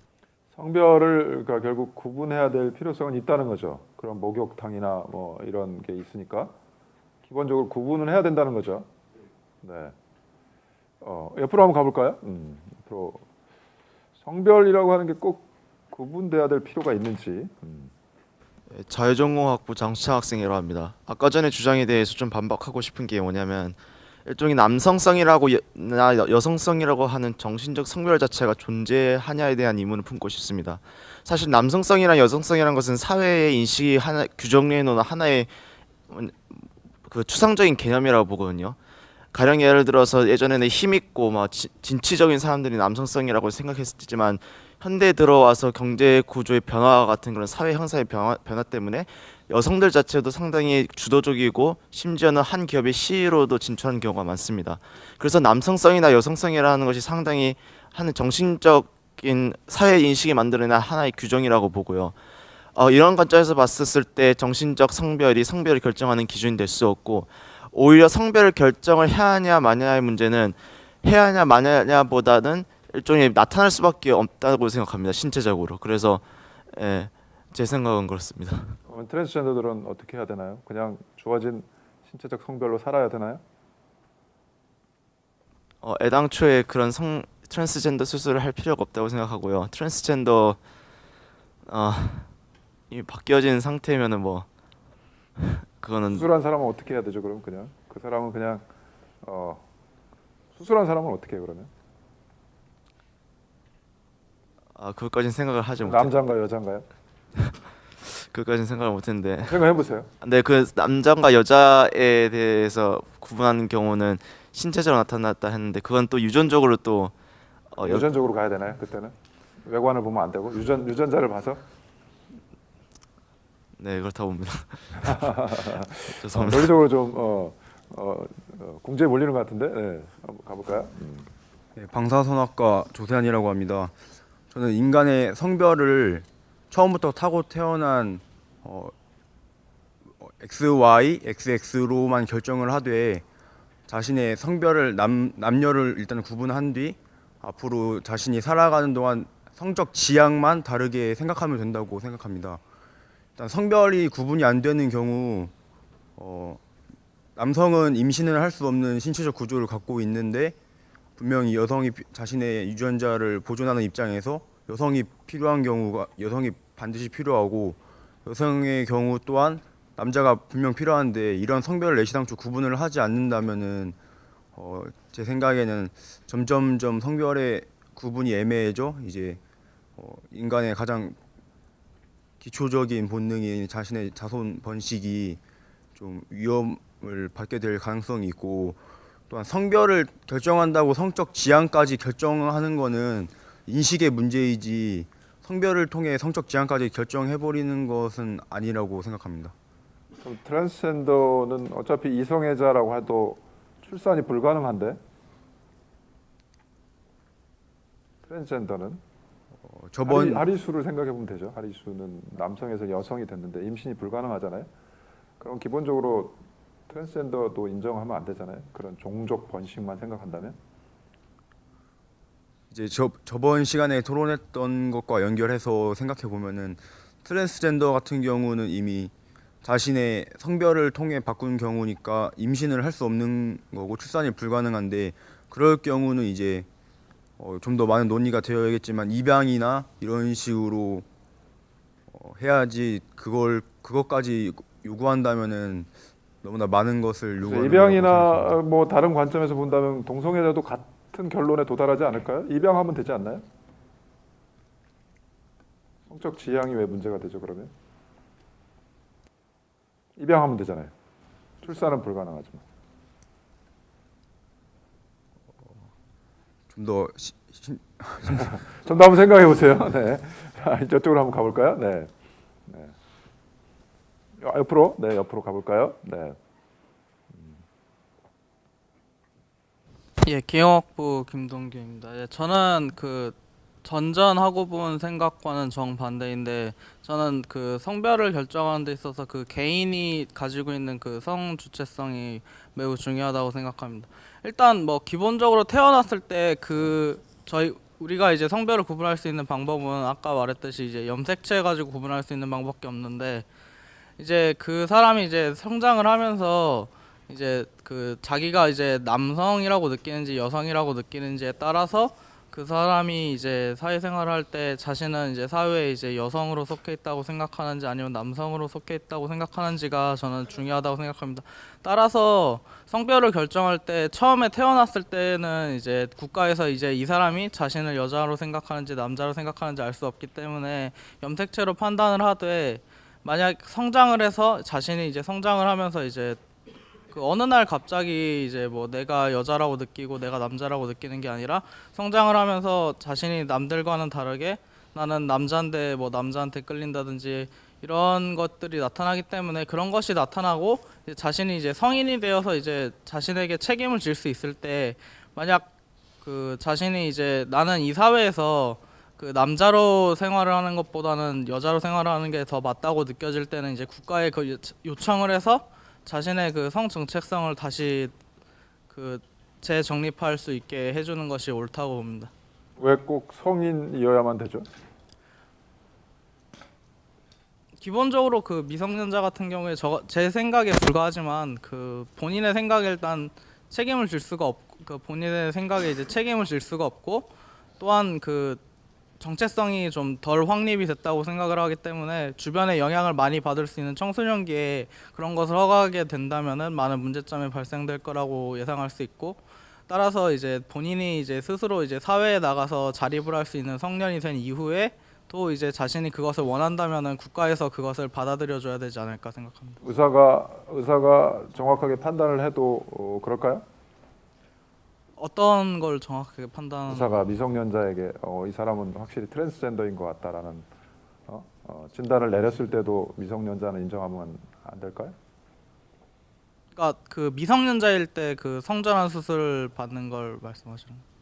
성별을 그러니까 결국 구분해야 될 필요성은 있다는 거죠. 그런 목욕탕이나 뭐 이런 게 있으니까 기본적으로 구분은 해야 된다는 거죠. 네. 옆으로 한번 가볼까요? 옆으로 성별이라고 하는 게 꼭 구분돼야 될 필요가 있는지. 자유전공학부 장수창 학생이라고 합니다. 아까 전에 주장에 대해서 좀 반박하고 싶은 게 뭐냐면, 일종의 남성성이라고 나 여성성이라고 하는 정신적 성별 자체가 존재하냐에 대한 의문을 품고 싶습니다. 사실 남성성이랑 여성성이라는 것은 사회의 인식이 하나 규정해 놓은 하나의 그 추상적인 개념이라고 보거든요. 가령 예를 들어서 예전에는 힘 있고 막 진취적인 사람들이 남성성이라고 생각했었지만, 현대에 들어와서 경제 구조의 변화 같은 그런 사회 형사의 변화 때문에 여성들 자체도 상당히 주도적이고 심지어는 한 기업의 CEO로도 진출하는 경우가 많습니다. 그래서 남성성이나 여성성이라는 것이 상당히 하는 정신적인 사회 인식이 만들어낸 하나의 규정이라고 보고요. 이런 관점에서 봤을 때 정신적 성별이 성별을 결정하는 기준이 될 수 없고, 오히려 성별을 결정을 해야 하냐 마냐의 문제는 해야 하냐 마냐보다는 일종의 나타날 수밖에 없다고 생각합니다. 신체적으로. 그래서 제 생각은 그렇습니다. 그러면 트랜스젠더들은 어떻게 해야 되나요? 그냥 주어진 신체적 성별로 살아야 되나요? 애당초에 그런 트랜스젠더 수술을 할 필요가 없다고 생각하고요. 트랜스젠더 이미 바뀌어진 상태면은 뭐 그거는 수술한 사람은 어떻게 해야 되죠? 그럼 그냥 그 사람은 그냥 수술한 사람은 어떻게 해요? 그러면 그것까진 생각을 하지 못했. 남자인가요, 여자인가요? 그것까진 생각을 못했는데. 생각해 보세요. 네, 그 남자과 여자에 대해서 구분하는 경우는 신체적으로 나타났다 했는데, 그건 또 유전적으로 또 유전적으로 가야 되나요? 그때는 외관을 보면 안 되고 유전자를 봐서. 네, 그렇다고 봅니다. 죄송합니다. 논리적으로 좀 궁지에 몰리는 것 같은데. 네, 한번 가볼까요? 네, 방사선학과 조세환이라고 합니다. 저는 인간의 성별을 처음부터 타고 태어난 XY, XX로만 결정을 하되 자신의 성별을 남녀를 일단 구분한 뒤 앞으로 자신이 살아가는 동안 성적 지향만 다르게 생각하면 된다고 생각합니다. 일단 성별이 구분이 안 되는 경우 남성은 임신을 할 수 없는 신체적 구조를 갖고 있는데 분명히 여성이 자신의 유전자를 보존하는 입장에서 여성이 필요한 경우가 여성이 반드시 필요하고 여성의 경우 또한 남자가 분명 필요한데 이런 성별을 애시당초 구분을 하지 않는다면은 제 생각에는 점점점 성별의 구분이 애매해져 이제 인간의 가장 기초적인 본능인 자신의 자손 번식이 좀 위험을 받게 될 가능성이 있고 또한 성별을 결정한다고 성적 지향까지 결정하는 거는 인식의 문제이지 성별을 통해 성적 지향까지 결정해버리는 것은 아니라고 생각합니다. 그럼 트랜스젠더는 어차피 이성애자라고 해도 출산이 불가능한데 트랜스젠더는 저번 하리수를 생각해 보면 되죠. 하리수는 남성에서 여성이 됐는데 임신이 불가능하잖아요. 그럼 기본적으로 트랜스젠더도 인정하면 안 되잖아요. 그런 종족 번식만 생각한다면. 이제 저번 시간에 토론했던 것과 연결해서 생각해 보면은 트랜스젠더 같은 경우는 이미 자신의 성별을 통해 바꾼 경우니까 임신을 할 수 없는 거고 출산이 불가능한데 그럴 경우는 이제 좀 더 많은 논의가 되어야겠지만 입양이나 이런 식으로 해야지 그것까지 요구한다면은 너무나 많은 것을 요구하는 입양이나 뭐 다른 관점에서 본다면 동성애자도 같은 결론에 도달하지 않을까요? 입양하면 되지 않나요? 성적 지향이 왜 문제가 되죠 그러면? 입양하면 되잖아요. 출산은 불가능하지만. 좀더 좀 더 한번 생각해 보세요. 네. 이쪽으로 한번 가볼까요? 네. 네. 옆으로, 네, 옆으로 가볼까요? 네. 예, 기영학부 김동규입니다. 예, 저는 그 전전하고 본 생각과는 정반대인데 저는 그 성별을 결정하는 데 있어서 그 개인이 가지고 있는 그 성 주체성이 매우 중요하다고 생각합니다. 일단 뭐 기본적으로 태어났을 때 그 우리가 이제 성별을 구분할 수 있는 방법은 아까 말했듯이 이제 염색체 가지고 구분할 수 있는 방법밖에 없는데 이제 그 사람이 이제 성장을 하면서 이제 그 자기가 이제 남성이라고 느끼는지 여성이라고 느끼는지에 따라서 그 사람이 이제 사회생활을 할 때 자신은 이제 사회에 이제 여성으로 속해 있다고 생각하는지 아니면 남성으로 속해 있다고 생각하는지가 저는 중요하다고 생각합니다. 따라서 성별을 결정할 때 처음에 태어났을 때는 이제 국가에서 이제 이 사람이 자신을 여자로 생각하는지 남자로 생각하는지 알 수 없기 때문에 염색체로 판단을 하되 만약 성장을 해서 자신이 이제 성장을 하면서 이제 그 어느 날 갑자기 이제 뭐 내가 여자라고 느끼고 내가 남자라고 느끼는 게 아니라 성장을 하면서 자신이 남들과는 다르게 나는 남자인데 뭐 남자한테 끌린다든지 이런 것들이 나타나기 때문에 그런 것이 나타나고 이제 자신이 이제 성인이 되어서 이제 자신에게 책임을 질 수 있을 때 만약 그 자신이 이제 나는 이 사회에서 그 남자로 생활을 하는 것보다는 여자로 생활하는 게 더 맞다고 느껴질 때는 이제 국가에 그 요청을 해서 자신의 그 성 정체성을 다시 그 재정립할 수 있게 해주는 것이 옳다고 봅니다. 왜 꼭 성인이어야만 되죠? 기본적으로 그 미성년자 같은 경우에 제 생각에 불과하지만 그 본인의 생각에 일단 책임을 질 수가 없고 그 본인의 생각에 이제 책임을 질 수가 없고 또한 그 정체성이 좀 덜 확립이 됐다고 생각을 하기 때문에 주변에 영향을 많이 받을 수 있는 청소년기에 그런 것을 허가하게 된다면은 많은 문제점이 발생될 거라고 예상할 수 있고 따라서 이제 본인이 이제 스스로 이제 사회에 나가서 자립을 할 수 있는 성년이 된 이후에 또 이제 자신이 그것을 원한다면은 국가에서 그것을 받아들여 줘야 되지 않을까 생각합니다. 의사가 정확하게 판단을 해도 그럴까요? 어떤 걸 정확하게 판단? 의사가 미성년자에게 이 사람은 확실히 트랜스젠더인 것 같다라는 진단을 내렸을 때도 미성년자는 인정하면 안 될까요? 그러니까 그 미성년자일 때 그 성전환 수술을 받는 걸 말씀하시는 거예요?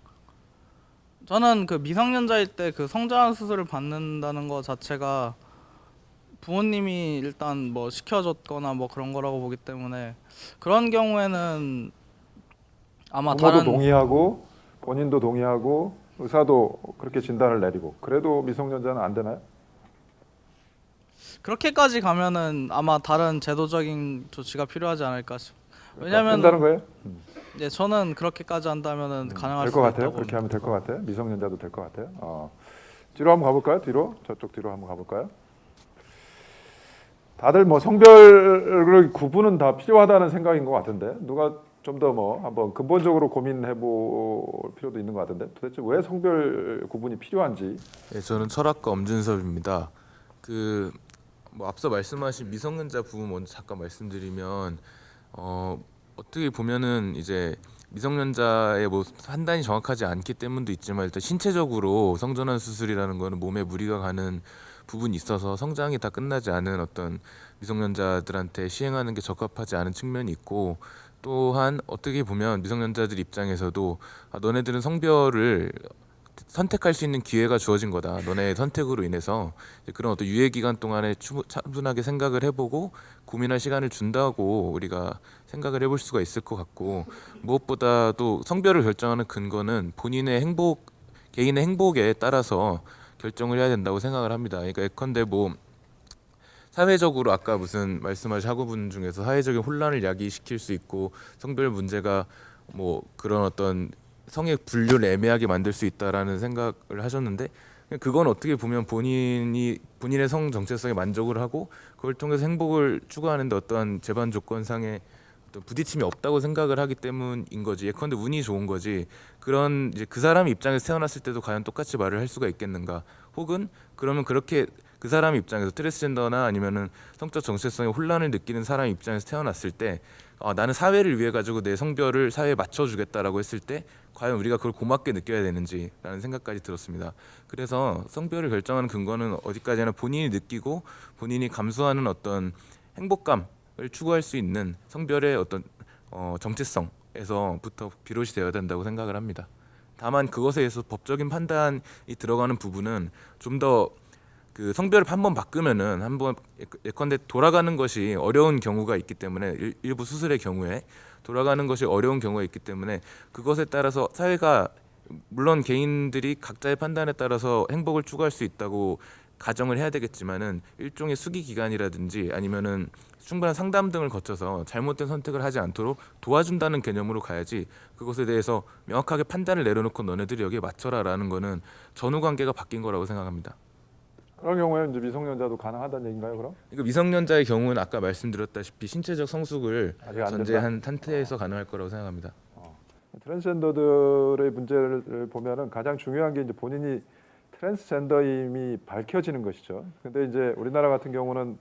저는 그 미성년자일 때 그 성전환 수술을 받는다는 것 자체가 부모님이 일단 뭐 시켜줬거나 뭐 그런 거라고 보기 때문에 그런 경우에는 아마 부모도 다른 동의하고 본인도 동의하고 의사도 그렇게 진단을 내리고 그래도 미성년자는 안 되나요? 그렇게까지 가면은 아마 다른 제도적인 조치가 필요하지 않을까 싶. 된다는 왜냐면 거예요? 네, 저는 그렇게까지 한다면은 가능할 될 수도 것 같아요. 있다고 그렇게 하면 봅니다. 될 것 같아요. 미성년자도 될 것 같아요. 뒤로 한번 가볼까요? 뒤로 저쪽 뒤로 한번 가볼까요? 다들 뭐 성별을 구분은 다 필요하다는 생각인 것 같은데 누가 좀 더 뭐 한번 근본적으로 고민해볼 필요도 있는 것 같은데 도대체 왜 성별 구분이 필요한지. 네, 저는 철학가 엄준섭입니다. 뭐 앞서 말씀하신 미성년자 부분 먼저 잠깐 말씀드리면 어떻게 보면은 이제 미성년자의 뭐 판단이 정확하지 않기 때문도 있지만 일단 신체적으로 성전환 수술이라는 거는 몸에 무리가 가는 부분이 있어서 성장이 다 끝나지 않은 어떤 미성년자들한테 시행하는 게 적합하지 않은 측면이 있고 또한 어떻게 보면 미성년자들 입장에서도 너네들은 성별을 선택할 수 있는 기회가 주어진 거다. 너네의 선택으로 인해서 이제 그런 어떤 유예 기간 동안에 차분하게 생각을 해보고 고민할 시간을 준다고 우리가 생각을 해볼 수가 있을 것 같고 무엇보다도 성별을 결정하는 근거는 본인의 행복, 개인의 행복에 따라서 결정을 해야 된다고 생각을 합니다. 그러니까 예컨대 뭐 사회적으로 아까 무슨 말씀하신 학우분 중에서 사회적인 혼란을 야기시킬 수 있고 성별 문제가 뭐 그런 어떤 성의 분류를 애매하게 만들 수 있다라는 생각을 하셨는데 그건 어떻게 보면 본인의 성 정체성에 만족을 하고 그걸 통해서 행복을 추구하는데 어떠한 제반 조건상의 어떤 부딪힘이 없다고 생각을 하기 때문인 거지. 예컨대 운이 좋은 거지. 그런 이제 그 사람 입장에서 태어났을 때도 과연 똑같이 말을 할 수가 있겠는가? 혹은 그러면 그렇게 그 사람 입장에서 트랜스젠더나 아니면은 성적 정체성에 혼란을 느끼는 사람 입장에서 태어났을 때 나는 사회를 위해 가지고 내 성별을 사회에 맞춰주겠다라고 했을 때 과연 우리가 그걸 고맙게 느껴야 되는지라는 생각까지 들었습니다. 그래서 성별을 결정하는 근거는 어디까지나 본인이 느끼고 본인이 감수하는 어떤 행복감을 추구할 수 있는 성별의 어떤 정체성에서부터 비롯이 되어야 된다고 생각을 합니다. 다만 그것에 의해서 법적인 판단이 들어가는 부분은 좀 더 그 성별을 한번 바꾸면은 한번 예컨대 돌아가는 것이 어려운 경우가 있기 때문에 일부 수술의 경우에 돌아가는 것이 어려운 경우가 있기 때문에 그것에 따라서 사회가 물론 개인들이 각자의 판단에 따라서 행복을 추구할 수 있다고 가정을 해야 되겠지만은 일종의 수기 기간이라든지 아니면은 충분한 상담 등을 거쳐서 잘못된 선택을 하지 않도록 도와준다는 개념으로 가야지 그것에 대해서 명확하게 판단을 내려놓고 너네들이 여기에 맞춰라라는 거는 전후 관계가 바뀐 거라고 생각합니다. 그런 경우에 이제 미성년자도 가능하다는 얘기인가요, 그럼? 그러니까 미성년자의 경우는 아까 말씀드렸다시피 신체적 성숙을 아직 안 된다? 전제한 상태에서 가능할 거라고 생각합니다. 트랜스젠더들의 문제를 보면은 가장 중요한 게 이제 본인이 트랜스젠더임이 밝혀지는 것이죠. 근데 이제 우리나라 같은 경우는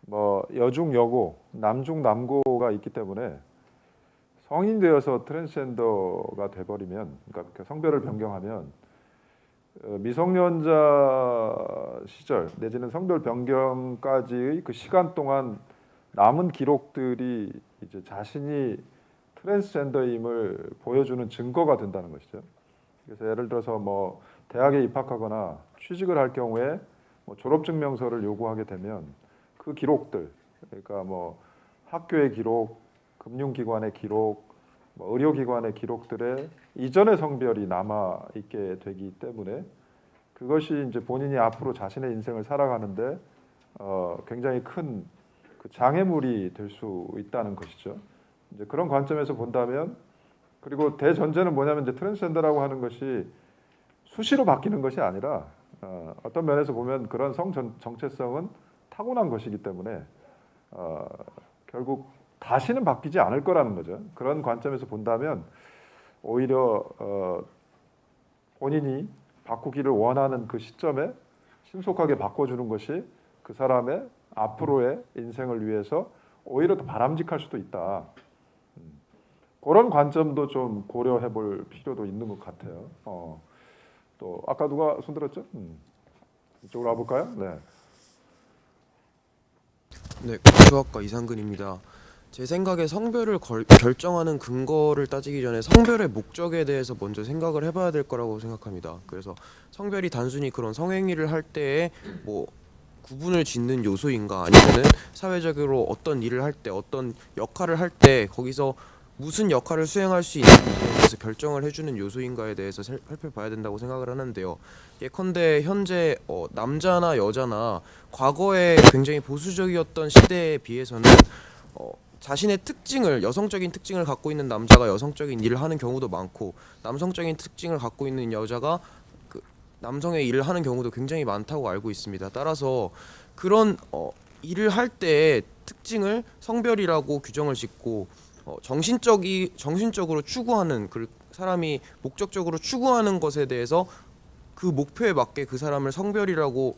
뭐 여중 여고, 남중 남고가 있기 때문에 성인 되어서 트랜스젠더가 돼버리면, 그러니까 그 성별을 변경하면 미성년자 시절 내지는 성별 변경까지의 그 시간 동안 남은 기록들이 이제 자신이 트랜스젠더임을 보여주는 증거가 된다는 것이죠. 그래서 예를 들어서 뭐 대학에 입학하거나 취직을 할 경우에 뭐 졸업증명서를 요구하게 되면 그 기록들, 그러니까 뭐 학교의 기록, 금융기관의 기록, 뭐 의료기관의 기록들에 이전의 성별이 남아 있게 되기 때문에 그것이 이제 본인이 앞으로 자신의 인생을 살아가는데 굉장히 큰 그 장애물이 될 수 있다는 것이죠. 이제 그런 관점에서 본다면 그리고 대전제는 뭐냐면 이제 트랜스젠더라고 하는 것이 수시로 바뀌는 것이 아니라 어떤 면에서 보면 그런 성 정체성은 타고난 것이기 때문에 결국 다시는 바뀌지 않을 거라는 거죠. 그런 관점에서 본다면 오히려 본인이 바꾸기를 원하는 그 시점에 신속하게 바꿔주는 것이 그 사람의 앞으로의 인생을 위해서 오히려 더 바람직할 수도 있다. 그런 관점도 좀 고려해 볼 필요도 있는 것 같아요. 또 아까 누가 손들었죠? 이쪽으로 와볼까요? 네. 네, 국수학과 이상근입니다. 제 생각에 성별을 결정하는 근거를 따지기 전에 성별의 목적에 대해서 먼저 생각을 해봐야 될 거라고 생각합니다. 그래서 성별이 단순히 그런 성행위를 할 때에 뭐 구분을 짓는 요소인가 아니면은 사회적으로 어떤 일을 할 때 어떤 역할을 할 때 거기서 무슨 역할을 수행할 수 있는지에 대해서 결정을 해주는 요소인가에 대해서 살펴봐야 된다고 생각을 하는데요. 예컨대 현재 남자나 여자나 과거에 굉장히 보수적이었던 시대에 비해서는 자신의 특징을 여성적인 특징을 갖고 있는 남자가 여성적인 일을 하는 경우도 많고 남성적인 특징을 갖고 있는 여자가 그 남성의 일을 하는 경우도 굉장히 많다고 알고 있습니다. 따라서 그런 일을 할 때 특징을 성별이라고 규정을 짓고 정신적으로 추구하는 그 사람이 목적적으로 추구하는 것에 대해서 그 목표에 맞게 그 사람을 성별이라고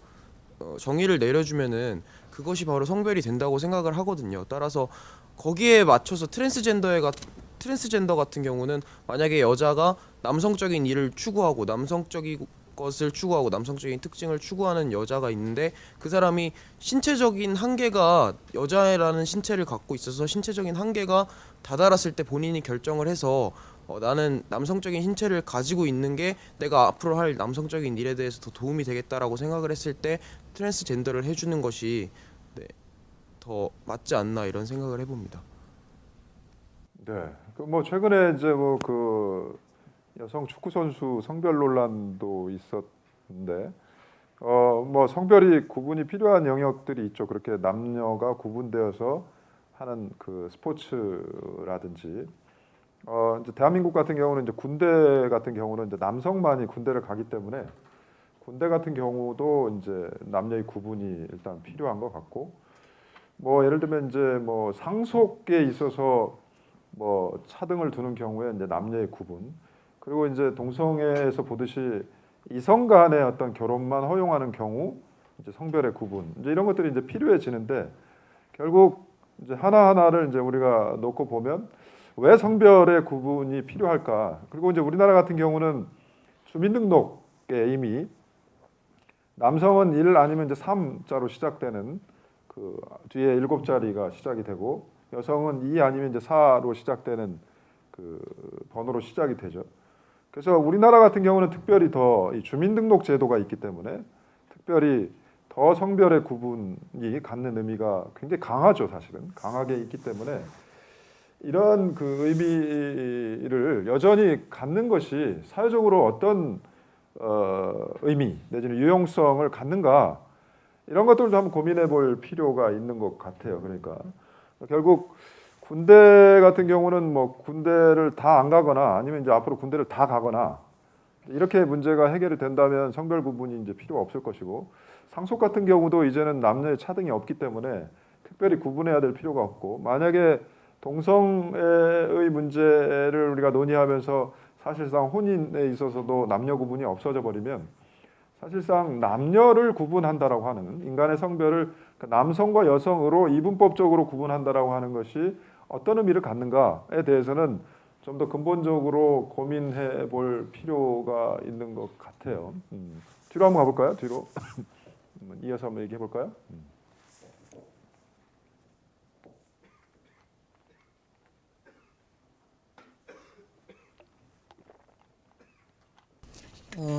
정의를 내려주면은 그것이 바로 성별이 된다고 생각을 하거든요. 따라서 거기에 맞춰서 트랜스젠더 같은 경우는 만약에 여자가 남성적인 일을 추구하고 남성적인 것을 추구하고 남성적인 특징을 추구하는 여자가 있는데 그 사람이 신체적인 한계가 여자라는 신체를 갖고 있어서 신체적인 한계가 다다랐을 때 본인이 결정을 해서 나는 남성적인 신체를 가지고 있는 게 내가 앞으로 할 남성적인 일에 대해서 더 도움이 되겠다라고 생각을 했을 때 트랜스젠더를 해주는 것이 더 맞지 않나 이런 생각을 해봅니다. 네. 그 뭐 최근에 이제 뭐 그 여성 축구 선수 성별 논란도 있었는데 뭐 성별이 구분이 필요한 영역들이 있죠. 그렇게 남녀가 구분되어서 하는 그 스포츠라든지 이제 대한민국 같은 경우는 이제 군대 같은 경우는 이제 남성만이 군대를 가기 때문에 군대 같은 경우도 이제 남녀의 구분이 일단 필요한 것 같고 뭐 예를 들면 이제 뭐 상속에 있어서 뭐 차등을 두는 경우에 이제 남녀의 구분 그리고 이제 동성애에서 보듯이 이성 간의 어떤 결혼만 허용하는 경우 이제 성별의 구분 이제 이런 것들이 이제 필요해지는데 결국 이제 하나하나를 이제 우리가 놓고 보면 왜 성별의 구분이 필요할까? 그리고 이제 우리나라 같은 경우는 주민등록에 이미 남성은 1 아니면 이제 3자로 시작되는 그 뒤에 7자리가 시작이 되고 여성은 2 아니면 이제 4로 시작되는 그 번호로 시작이 되죠. 그래서 우리나라 같은 경우는 특별히 더 이 주민등록 제도가 있기 때문에 특별히 더 성별의 구분이 갖는 의미가 굉장히 강하죠, 사실은. 강하게 있기 때문에 이런 그 의미를 여전히 갖는 것이 사회적으로 어떤 의미 내지는 유용성을 갖는가 이런 것들도 한번 고민해 볼 필요가 있는 것 같아요. 그러니까 결국 군대 같은 경우는 뭐 군대를 다 안 가거나 아니면 이제 앞으로 군대를 다 가거나 이렇게 문제가 해결이 된다면 성별 구분이 이제 필요가 없을 것이고 상속 같은 경우도 이제는 남녀의 차등이 없기 때문에 특별히 구분해야 될 필요가 없고 만약에 동성애의 문제를 우리가 논의하면서 사실상 혼인에 있어서도 남녀 구분이 없어져 버리면 사실상 남녀를 구분한다라고 하는 인간의 성별을 남성과 여성으로 이분법적으로 구분한다라고 하는 것이 어떤 의미를 갖는가에 대해서는 좀 더 근본적으로 고민해 볼 필요가 있는 것 같아요. 뒤로 한번 가볼까요? 뒤로 이어서 한번 얘기해 볼까요?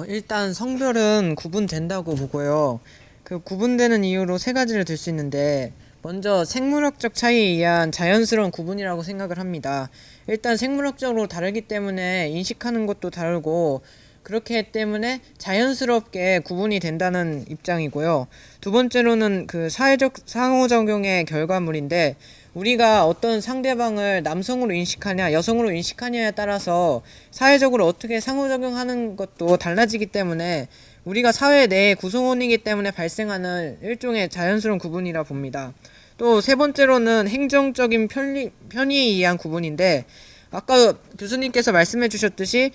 일단 성별은 구분된다고 보고요. 그 구분되는 이유로 세 가지를 들 수 있는데 먼저 생물학적 차이에 의한 자연스러운 구분이라고 생각을 합니다. 일단 생물학적으로 다르기 때문에 인식하는 것도 다르고 그렇기 때문에 자연스럽게 구분이 된다는 입장이고요. 두 번째로는 그 사회적 상호작용의 결과물인데 우리가 어떤 상대방을 남성으로 인식하냐 여성으로 인식하냐에 따라서 사회적으로 어떻게 상호작용하는 것도 달라지기 때문에 우리가 사회 내의 구성원이기 때문에 발생하는 일종의 자연스러운 구분이라 봅니다. 또 세 번째로는 행정적인 편의에 의한 구분인데 아까 교수님께서 말씀해 주셨듯이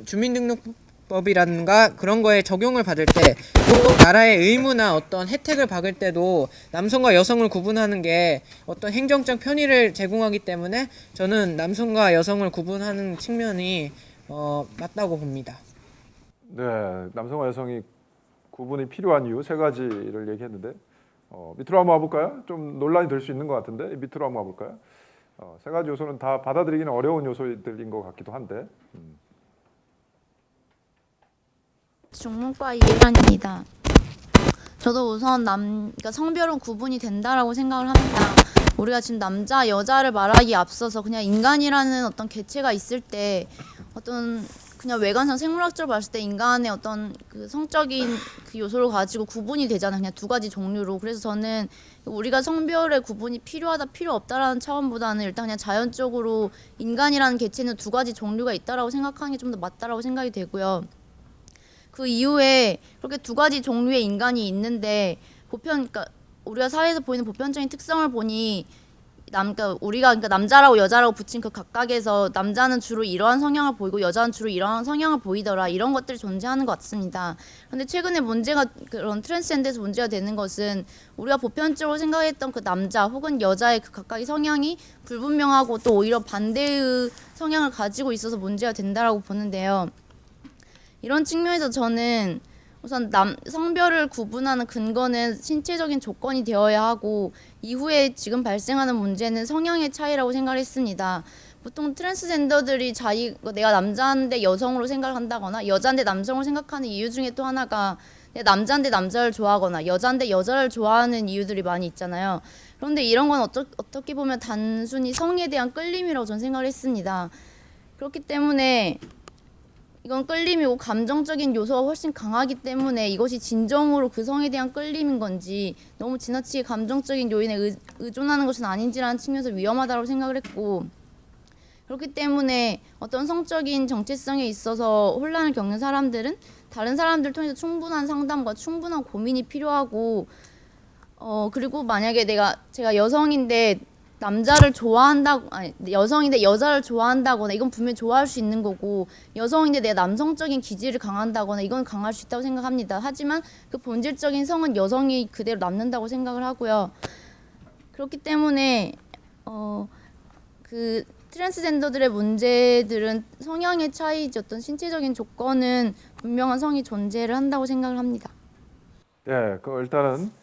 주민등록법이라든가 그런 거에 적용을 받을 때 또 나라의 의무나 어떤 혜택을 받을 때도 남성과 여성을 구분하는 게 어떤 행정적 편의를 제공하기 때문에 저는 남성과 여성을 구분하는 측면이 맞다고 봅니다. 네, 남성과 여성이 구분이 필요한 이유 세 가지를 얘기했는데 밑으로 한번 와볼까요? 좀 논란이 될 수 있는 것 같은데 밑으로 한번 와볼까요? 세 가지 요소는 다 받아들이기는 어려운 요소들인 것 같기도 한데 종문과 이해란입니다. 저도 우선 그러니까 성별은 구분이 된다라고 생각을 합니다. 우리가 지금 남자, 여자를 말하기에 앞서서 그냥 인간이라는 어떤 개체가 있을 때 어떤 그냥 외관상 생물학적으로 봤을 때 인간의 어떤 그 성적인 그 요소를 가지고 구분이 되잖아요. 그냥 두 가지 종류로. 그래서 저는 우리가 성별의 구분이 필요하다, 필요 없다라는 차원보다는 일단 그냥 자연적으로 인간이라는 개체는 두 가지 종류가 있다라고 생각하는 게 좀 더 맞다라고 생각이 되고요. 그 이후에 그렇게 두 가지 종류의 인간이 있는데 그러니까 우리가 사회에서 보이는 보편적인 특성을 보니 그러니까 우리가 그러니까 남자라고 여자라고 붙인 그 각각에서 남자는 주로 이러한 성향을 보이고 여자는 주로 이러한 성향을 보이더라, 이런 것들이 존재하는 것 같습니다. 그런데 최근에 문제가 그런 트랜스젠더에서 문제가 되는 것은 우리가 보편적으로 생각했던 그 남자 혹은 여자의 그 각각의 성향이 불분명하고 또 오히려 반대의 성향을 가지고 있어서 문제가 된다라고 보는데요. 이런 측면에서 저는 우선 성별을 구분하는 근거는 신체적인 조건이 되어야 하고 이후에 지금 발생하는 문제는 성향의 차이라고 생각을 했습니다. 보통 트랜스젠더들이 내가 남자인데 여성으로 생각을 한다거나 여자인데 남성으로 생각하는 이유 중에 또 하나가 내가 남자인데 남자를 좋아하거나 여자인데 여자를 좋아하는 이유들이 많이 있잖아요. 그런데 이런 건 어떻게 보면 단순히 성에 대한 끌림이라고 저는 생각을 했습니다. 그렇기 때문에 이건 끌림이고 감정적인 요소가 훨씬 강하기 때문에 이것이 진정으로 그 성에 대한 끌림인 건지 너무 지나치게 감정적인 요인에 의존하는 것은 아닌지라는 측면에서 위험하다고 생각을 했고, 그렇기 때문에 어떤 성적인 정체성에 있어서 혼란을 겪는 사람들은 다른 사람들 통해서 충분한 상담과 충분한 고민이 필요하고 그리고 만약에 제가 여성인데 남자를 좋아한다고 여성인데 여자를 좋아한다거나 이건 분명히 좋아할 수 있는 거고, 여성인데 내가 남성적인 기질을 강한다거나 이건 강할 수 있다고 생각합니다. 하지만 그 본질적인 성은 여성이 그대로 남는다고 생각을 하고요. 그렇기 때문에 그 트랜스젠더들의 문제들은 성향의 차이지 어떤 신체적인 조건은 분명한 성이 존재를 한다고 생각을 합니다. 네, 그 일단은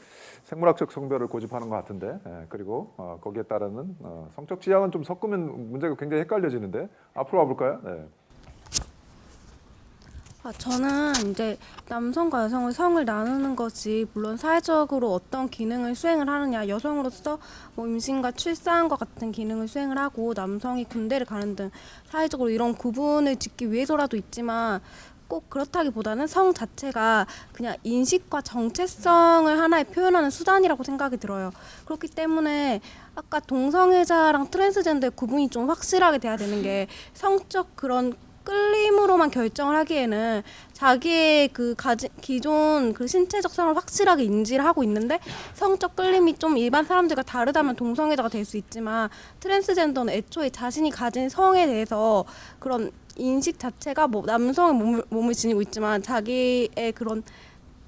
생물학적 성별을 고집하는 것 같은데, 그리고 거기에 따르는 성적 지향은 좀 섞으면 문제가 굉장히 헷갈려지는데 앞으로 와볼까요? 네. 저는 이제 남성과 여성의 성을 나누는 것이 물론 사회적으로 어떤 기능을 수행을 하느냐, 여성으로서 뭐 임신과 출산과 같은 기능을 수행을 하고 남성이 군대를 가는 등 사회적으로 이런 구분을 짓기 위해서라도 있지만 꼭 그렇다기보다는 성 자체가 그냥 인식과 정체성을 하나의 표현하는 수단이라고 생각이 들어요. 그렇기 때문에 아까 동성애자랑 트랜스젠더의 구분이 좀 확실하게 돼야 되는 게, 성적 그런 끌림으로만 결정을 하기에는 자기의 그 기존 그 신체적 성을 확실하게 인지를 하고 있는데 성적 끌림이 좀 일반 사람들과 다르다면 동성애자가 될 수 있지만, 트랜스젠더는 애초에 자신이 가진 성에 대해서 그런 인식 자체가 뭐 남성의 몸을 지니고 있지만 자기의 그런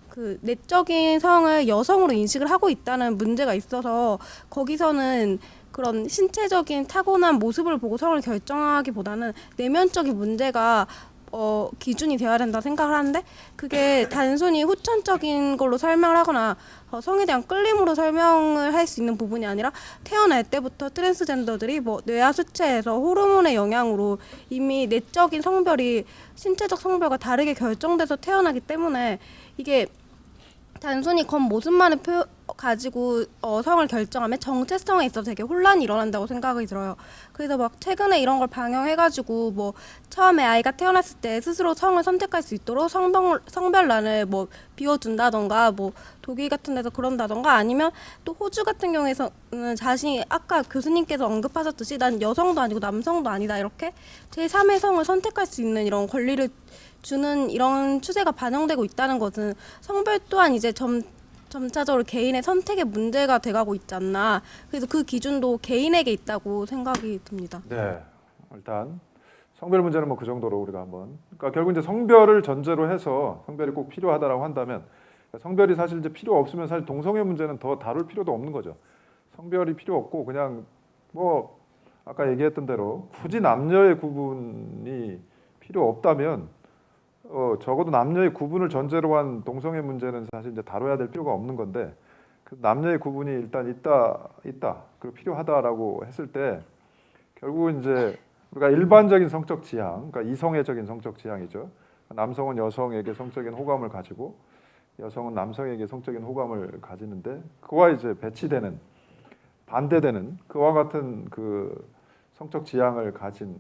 그 내적인 성을 여성으로 인식을 하고 있다는 문제가 있어서 거기서는 그런 신체적인 타고난 모습을 보고 성을 결정하기보다는 내면적인 문제가 기준이 되어야 된다 생각을 하는데, 그게 단순히 후천적인 걸로 설명을 하거나 성에 대한 끌림으로 설명을 할 수 있는 부분이 아니라 태어날 때부터 트랜스젠더들이 뭐 뇌하 수체에서 호르몬의 영향으로 이미 내적인 성별이 신체적 성별과 다르게 결정돼서 태어나기 때문에 이게 단순히 겉모습만을 가지고 성을 결정하면 정체성에 있어서 되게 혼란이 일어난다고 생각이 들어요. 그래서 막 최근에 이런 걸 방영해가지고 뭐 처음에 아이가 태어났을 때 스스로 성을 선택할 수 있도록 성별란을 뭐 비워준다던가, 뭐 독일 같은 데서 그런다던가, 아니면 또 호주 같은 경우에서는 자신이 아까 교수님께서 언급하셨듯이 난 여성도 아니고 남성도 아니다, 이렇게 제3의 성을 선택할 수 있는 이런 권리를 주는 이런 추세가 반영되고 있다는 것은 성별 또한 이제 점차적으로 개인의 선택의 문제가 돼가고 있지 않나. 그래서 그 기준도 개인에게 있다고 생각이 듭니다. 네, 일단 성별 문제는 뭐 그 정도로 우리가 한번. 그러니까 결국 이제 성별을 전제로 해서 성별이 꼭 필요하다라고 한다면, 성별이 사실 이제 필요 없으면 사실 동성애 문제는 더 다룰 필요도 없는 거죠. 성별이 필요 없고 그냥 뭐 아까 얘기했던 대로 굳이 남녀의 구분이 필요 없다면 적어도 남녀의 구분을 전제로 한 동성애 문제는 사실 이제 다뤄야 될 필요가 없는 건데, 그 남녀의 구분이 일단 있다 그리고 필요하다라고 했을 때 결국은 이제 우리가 일반적인 성적 지향, 그러니까 이성애적인 성적 지향이죠. 남성은 여성에게 성적인 호감을 가지고 여성은 남성에게 성적인 호감을 가지는데 그와 이제 배치되는 반대되는 그와 같은 그 성적 지향을 가진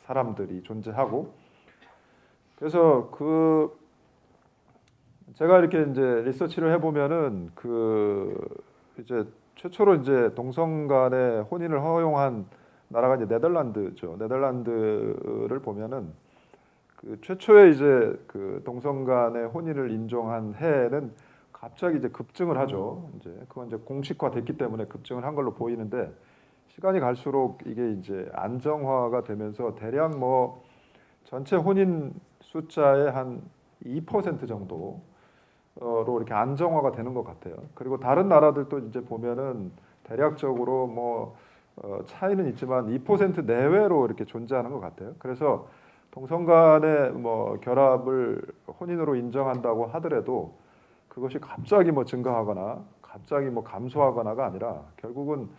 사람들이 존재하고 그래서 그 제가 이렇게 이제 리서치를 해보면은 그 이제 최초로 이제 동성 간의 혼인을 허용한 나라가 이제 네덜란드죠. 네덜란드를 보면은 그 최초에 이제 그 동성 간의 혼인을 인정한 해에는 갑자기 이제 급증을 하죠. 이제 그건 이제 공식화됐기 때문에 급증을 한 걸로 보이는데 시간이 갈수록 이게 이제 안정화가 되면서 대략 뭐 전체 혼인 숫자의 한 2% 정도로 이렇게 안정화가 되는 것 같아요. 그리고 다른 나라들도 이제 보면은 대략적으로 뭐 차이는 있지만 2% 내외로 이렇게 존재하는 것 같아요. 그래서 동성 간의 뭐 결합을 혼인으로 인정한다고 하더라도 그것이 갑자기 뭐 증가하거나 갑자기 뭐 감소하거나가 아니라 결국은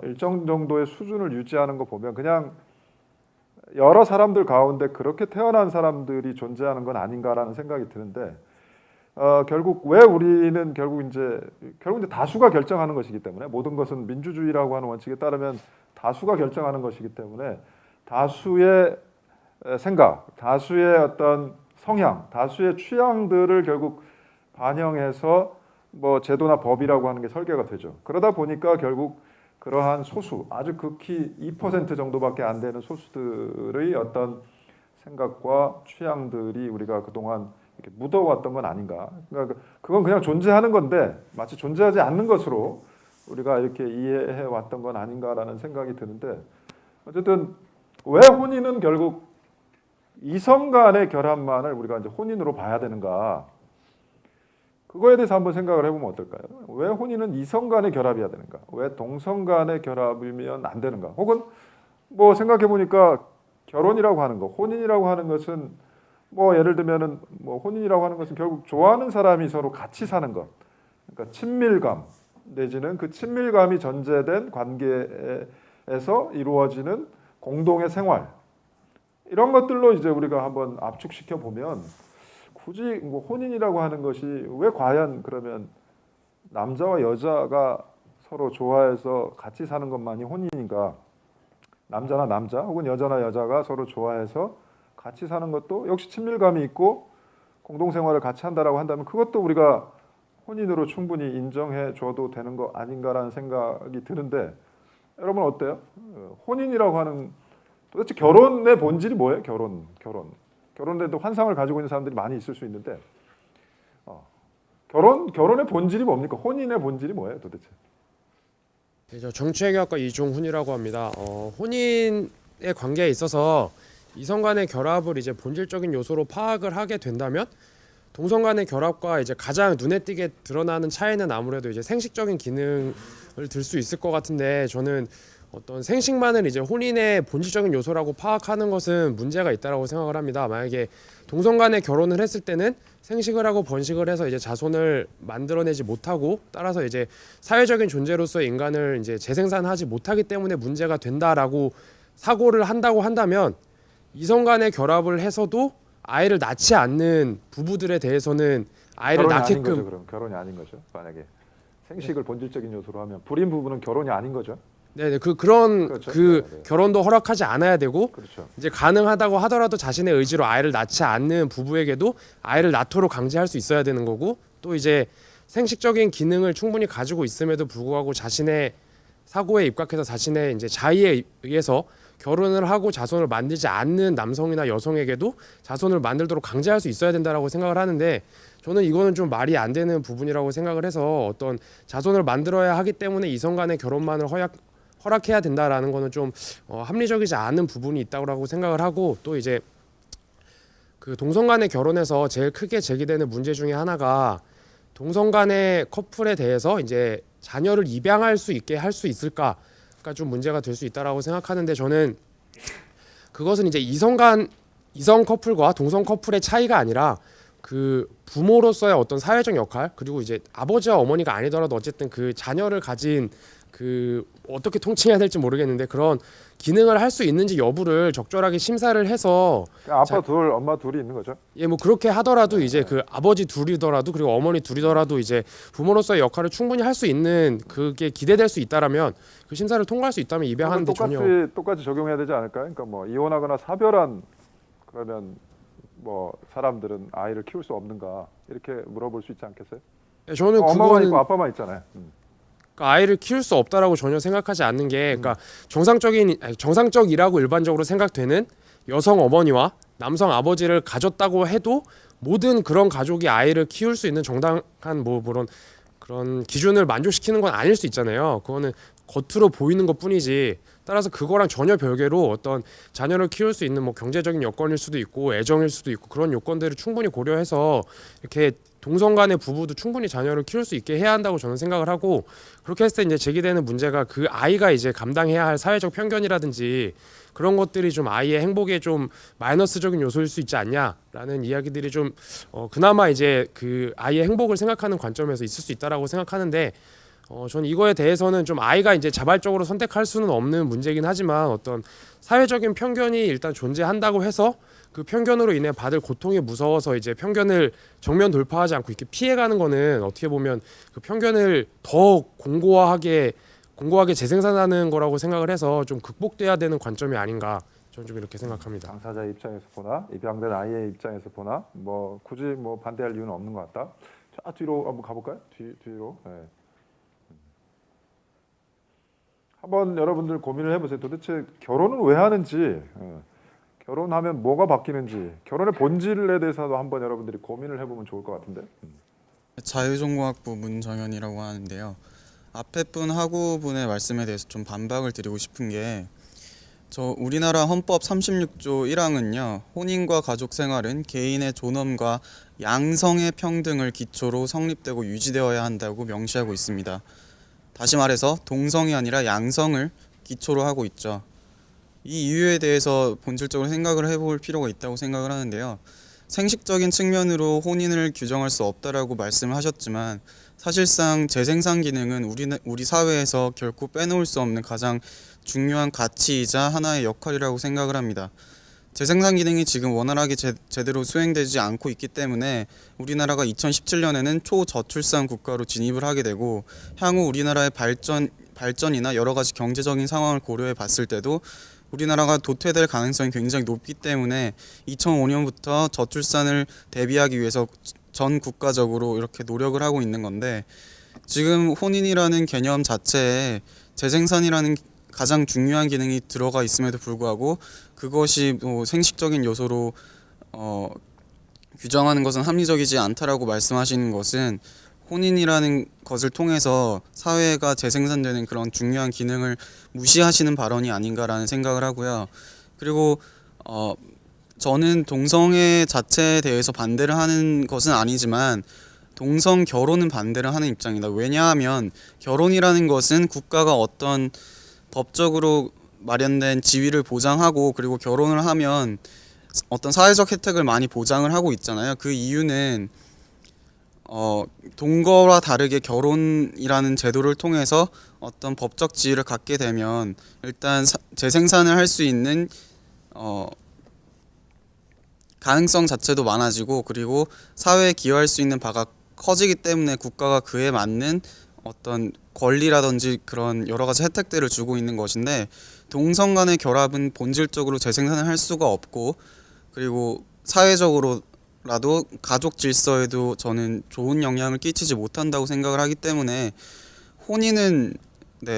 일정 정도의 수준을 유지하는 거 보면 그냥 여러 사람들 가운데 그렇게 태어난 사람들이 존재하는 건 아닌가라는 생각이 드는데 결국 왜 우리는 결국 이제 다수가 결정하는 것이기 때문에 모든 것은 민주주의라고 하는 원칙에 따르면 다수가 결정하는 것이기 때문에 다수의 생각, 다수의 어떤 성향, 다수의 취향들을 결국 반영해서 뭐 제도나 법이라고 하는 게 설계가 되죠. 그러다 보니까 결국 그러한 소수, 아주 극히 2% 정도밖에 안 되는 소수들의 어떤 생각과 취향들이 우리가 그동안 이렇게 묻어왔던 건 아닌가. 그러니까 그건 그냥 존재하는 건데 마치 존재하지 않는 것으로 우리가 이렇게 이해해 왔던 건 아닌가라는 생각이 드는데 어쨌든 왜 혼인은 결국 이성 간의 결합만을 우리가 이제 혼인으로 봐야 되는가? 그거에 대해서 한번 생각을 해보면 어떨까요? 왜 혼인은 이성 간의 결합이어야 되는가? 왜 동성 간의 결합이면 안 되는가? 혹은 뭐 생각해 보니까 결혼이라고 하는 거, 혼인이라고 하는 것은 뭐 예를 들면은 뭐 혼인이라고 하는 것은 결국 좋아하는 사람이 서로 같이 사는 것, 그러니까 친밀감 내지는 그 친밀감이 전제된 관계에서 이루어지는 공동의 생활 이런 것들로 이제 우리가 한번 압축시켜 보면 굳이 뭐 혼인이라고 하는 것이 왜 과연 그러면 남자와 여자가 서로 좋아해서 같이 사는 것만이 혼인인가? 남자나 남자 혹은 여자나 여자가 서로 좋아해서 같이 사는 것도 역시 친밀감이 있고 공동생활을 같이 한다라고 한다면 그것도 우리가 혼인으로 충분히 인정해 줘도 되는 거 아닌가라는 생각이 드는데 여러분 어때요? 혼인이라고 하는 도대체 결혼의 본질이 뭐예요? 결혼에도 환상을 가지고 있는 사람들이 많이 있을 수 있는데 결혼의 본질이 뭡니까? 혼인의 본질이 뭐예요, 도대체? 네, 저 정치외교학과 이종훈이라고 합니다. 혼인의 관계에 있어서 이성 간의 결합을 이제 본질적인 요소로 파악을 하게 된다면 동성 간의 결합과 이제 가장 눈에 띄게 드러나는 차이는 아무래도 이제 생식적인 기능을 들 수 있을 것 같은데 저는 어떤 생식만을 이제 혼인의 본질적인 요소라고 파악하는 것은 문제가 있다라고 생각을 합니다. 만약에 동성 간에 결혼을 했을 때는 생식을 하고 번식을 해서 이제 자손을 만들어내지 못하고 따라서 이제 사회적인 존재로서의 인간을 이제 재생산하지 못하기 때문에 문제가 된다라고 사고를 한다고 한다면 이성 간의 결합을 해서도 아이를 낳지 않는 부부들에 대해서는 아이를 낳게끔 아닌 거죠, 그럼 결혼이 아닌 거죠. 만약에 생식을 본질적인 요소로 하면 불임 부부는 결혼이 아닌 거죠. 네네 그런 그렇죠. 그 네. 결혼도 허락하지 않아야 되고 그렇죠. 이제 가능하다고 하더라도 자신의 의지로 아이를 낳지 않는 부부에게도 아이를 낳도록 강제할 수 있어야 되는 거고 또 이제 생식적인 기능을 충분히 가지고 있음에도 불구하고 자신의 사고에 입각해서 자신의 이제 자의에 의해서 결혼을 하고 자손을 만들지 않는 남성이나 여성에게도 자손을 만들도록 강제할 수 있어야 된다라고 생각을 하는데 저는 이거는 좀 말이 안 되는 부분이라고 생각을 해서 어떤 자손을 만들어야 하기 때문에 이성 간의 결혼만을 허락해야 된다라는 거는 좀 합리적이지 않은 부분이 있다고 생각을 하고 또 이제 그 동성 간의 결혼에서 제일 크게 제기되는 문제 중에 하나가 동성 간의 커플에 대해서 이제 자녀를 입양할 수 있게 할 수 있을까가 좀 문제가 될 수 있다라고 생각하는데 저는 그것은 이제 이성 커플과 동성 커플의 차이가 아니라 그 부모로서의 어떤 사회적 역할 그리고 이제 아버지와 어머니가 아니더라도 어쨌든 그 자녀를 가진 그 어떻게 통칭해야 될지 모르겠는데 그런 기능을 할 수 있는지 여부를 적절하게 심사를 해서 그러니까 아빠 자- 둘, 엄마 둘이 있는 거죠. 예, 뭐 그렇게 하더라도 이제 그 아버지 둘이더라도 그리고 어머니 둘이더라도 이제 부모로서의 역할을 충분히 할 수 있는 그게 기대될 수 있다라면 그 심사를 통과할 수 있다면 입양하는데 전혀 똑같이 적용해야 되지 않을까요? 그러니까 뭐 이혼하거나 사별한 그러면 뭐 사람들은 아이를 키울 수 없는가 이렇게 물어볼 수 있지 않겠어요? 예, 저는 엄마만 그거는 있고 아빠만 있잖아요. 그러니까 아이를 키울 수 없다라고 전혀 생각하지 않는 게 그러니까 정상적이라고 일반적으로 생각되는 여성 어머니와 남성 아버지를 가졌다고 해도 모든 그런 가족이 아이를 키울 수 있는 정당한 뭐 그런 기준을 만족시키는 건 아닐 수 있잖아요. 그거는 겉으로 보이는 것뿐이지. 따라서 그거랑 전혀 별개로 어떤 자녀를 키울 수 있는 뭐 경제적인 여건일 수도 있고 애정일 수도 있고 그런 요건들을 충분히 고려해서 이렇게 동성 간의 부부도 충분히 자녀를 키울 수 있게 해야 한다고 저는 생각을 하고 그렇게 했을 때 이제 제기되는 문제가 그 아이가 이제 감당해야 할 사회적 편견이라든지 그런 것들이 좀 아이의 행복에 좀 마이너스적인 요소일 수 있지 않냐라는 이야기들이 좀 그나마 이제 그 아이의 행복을 생각하는 관점에서 있을 수 있다라고 생각하는데 저는 이거에 대해서는 좀 아이가 이제 자발적으로 선택할 수는 없는 문제긴 하지만 어떤 사회적인 편견이 일단 존재한다고 해서 그 편견으로 인해 받을 고통이 무서워서 이제 편견을 정면 돌파하지 않고 이렇게 피해가는 거는 어떻게 보면 그 편견을 더 공고하게 재생산하는 거라고 생각을 해서 좀 극복돼야 되는 관점이 아닌가 저는 좀 이렇게 생각합니다. 당사자의 입장에서 보나 입양된 아이의 입장에서 보나 뭐 굳이 뭐 반대할 이유는 없는 것 같다. 자 뒤로 한번 가볼까요? 뒤로. 네. 한번 여러분들 고민을 해보세요. 도대체 결혼은 왜 하는지, 결혼하면 뭐가 바뀌는지, 결혼의 본질에 대해서도 한번 여러분들이 고민을 해보면 좋을 것 같은데. 자유전공학부 문정현이라고 하는데요. 앞에 분 하구분의 말씀에 대해서 좀 반박을 드리고 싶은 게 우리나라 헌법 36조 1항은요. 혼인과 가족 생활은 개인의 존엄과 양성의 평등을 기초로 성립되고 유지되어야 한다고 명시하고 있습니다. 다시 말해서 동성이 아니라 양성을 기초로 하고 있죠. 이 이유에 대해서 본질적으로 생각을 해볼 필요가 있다고 생각을 하는데요. 생식적인 측면으로 혼인을 규정할 수 없다라고 말씀을 하셨지만 사실상 재생산 기능은 우리 사회에서 결코 빼놓을 수 없는 가장 중요한 가치이자 하나의 역할이라고 생각을 합니다. 재생산 기능이 지금 원활하게 제대로 수행되지 않고 있기 때문에 우리나라가 2017년에는 초저출산 국가로 진입을 하게 되고 향후 우리나라의 발전이나 여러 가지 경제적인 상황을 고려해 봤을 때도 우리나라가 도태될 가능성이 굉장히 높기 때문에 2005년부터 저출산을 대비하기 위해서 전 국가적으로 이렇게 노력을 하고 있는 건데 지금 혼인이라는 개념 자체에 재생산이라는 가장 중요한 기능이 들어가 있음에도 불구하고 그것이 생식적인 요소로 규정하는 것은 합리적이지 않다라고 말씀하시는 것은 혼인이라는 것을 통해서 사회가 재생산되는 그런 중요한 기능을 무시하시는 발언이 아닌가라는 생각을 하고요. 그리고 저는 동성애 자체에 대해서 반대를 하는 것은 아니지만 동성 결혼은 반대를 하는 입장이다. 왜냐하면 결혼이라는 것은 국가가 어떤 법적으로 마련된 지위를 보장하고 그리고 결혼을 하면 어떤 사회적 혜택을 많이 보장을 하고 있잖아요. 그 이유는 동거와 다르게 결혼이라는 제도를 통해서 어떤 법적 지위를 갖게 되면 일단 재생산을 할 수 있는 가능성 자체도 많아지고 그리고 사회에 기여할 수 있는 바가 커지기 때문에 국가가 그에 맞는 어떤 권리라든지 그런 여러 가지 혜택들을 주고 있는 것인데 동성 간의 결합은 본질적으로 재생산을 할 수가 없고 그리고 사회적으로라도 가족 질서에도 저는 좋은 영향을 끼치지 못한다고 생각을 하기 때문에 혼인은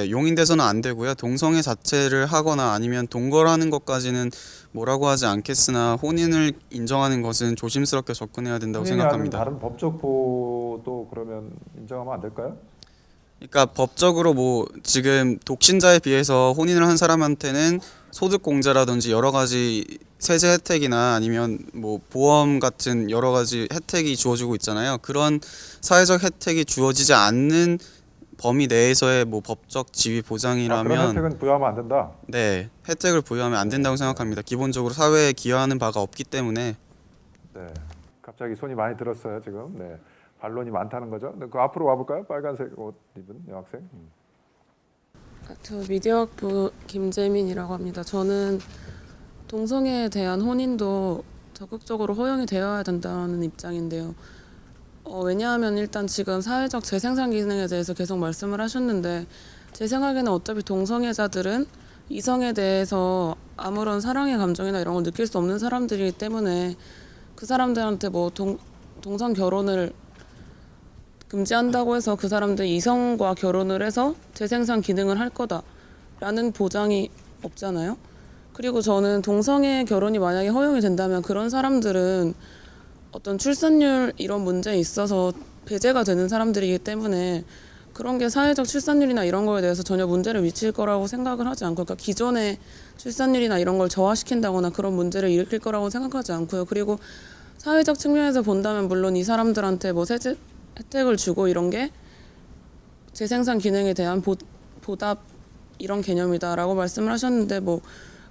용인돼서는 안 되고요. 동성애 자체를 하거나 아니면 동거라는 것까지는 뭐라고 하지 않겠으나 혼인을 인정하는 것은 조심스럽게 접근해야 된다고 생각합니다. 다른 법적 보호도 그러면 인정하면 안 될까요? 그러니까 법적으로 지금 독신자에 비해서 혼인을 한 사람한테는 소득 공제라든지 여러 가지 세제 혜택이나 아니면 보험 같은 여러 가지 혜택이 주어지고 있잖아요. 그런 사회적 혜택이 주어지지 않는 범위 내에서의 법적 지위 보장이라면 그런 혜택은 부여하면 안 된다. 네, 혜택을 부여하면 안 된다고 생각합니다. 기본적으로 사회에 기여하는 바가 없기 때문에. 네, 갑자기 손이 많이 들었어요 지금. 네, 반론이 많다는 거죠. 그 앞으로 와볼까요? 빨간색 옷 입은 여학생. 저 미디어학부 김재민이라고 합니다. 저는 동성애에 대한 혼인도 적극적으로 허용이 되어야 된다는 입장인데요. 왜냐하면 일단 지금 사회적 재생산 기능에 대해서 계속 말씀을 하셨는데 제 생각에는 어차피 동성애자들은 이성에 대해서 아무런 사랑의 감정이나 이런 걸 느낄 수 없는 사람들이기 때문에 그 사람들한테 뭐 동성 결혼을 금지한다고 해서 그 사람들이 이성과 결혼을 해서 재생산 기능을 할 거다라는 보장이 없잖아요. 그리고 저는 동성애 결혼이 만약에 허용이 된다면 그런 사람들은 어떤 출산율 이런 문제에 있어서 배제가 되는 사람들이기 때문에 그런 게 사회적 출산율이나 이런 거에 대해서 전혀 문제를 미칠 거라고 생각을 하지 않고, 그러니까 기존의 출산율이나 이런 걸 저하시킨다거나 그런 문제를 일으킬 거라고 생각하지 않고요. 그리고 사회적 측면에서 본다면 물론 이 사람들한테 뭐 혜택을 주고 이런 게 재생산 기능에 대한 보답 이런 개념이다라고 말씀을 하셨는데, 뭐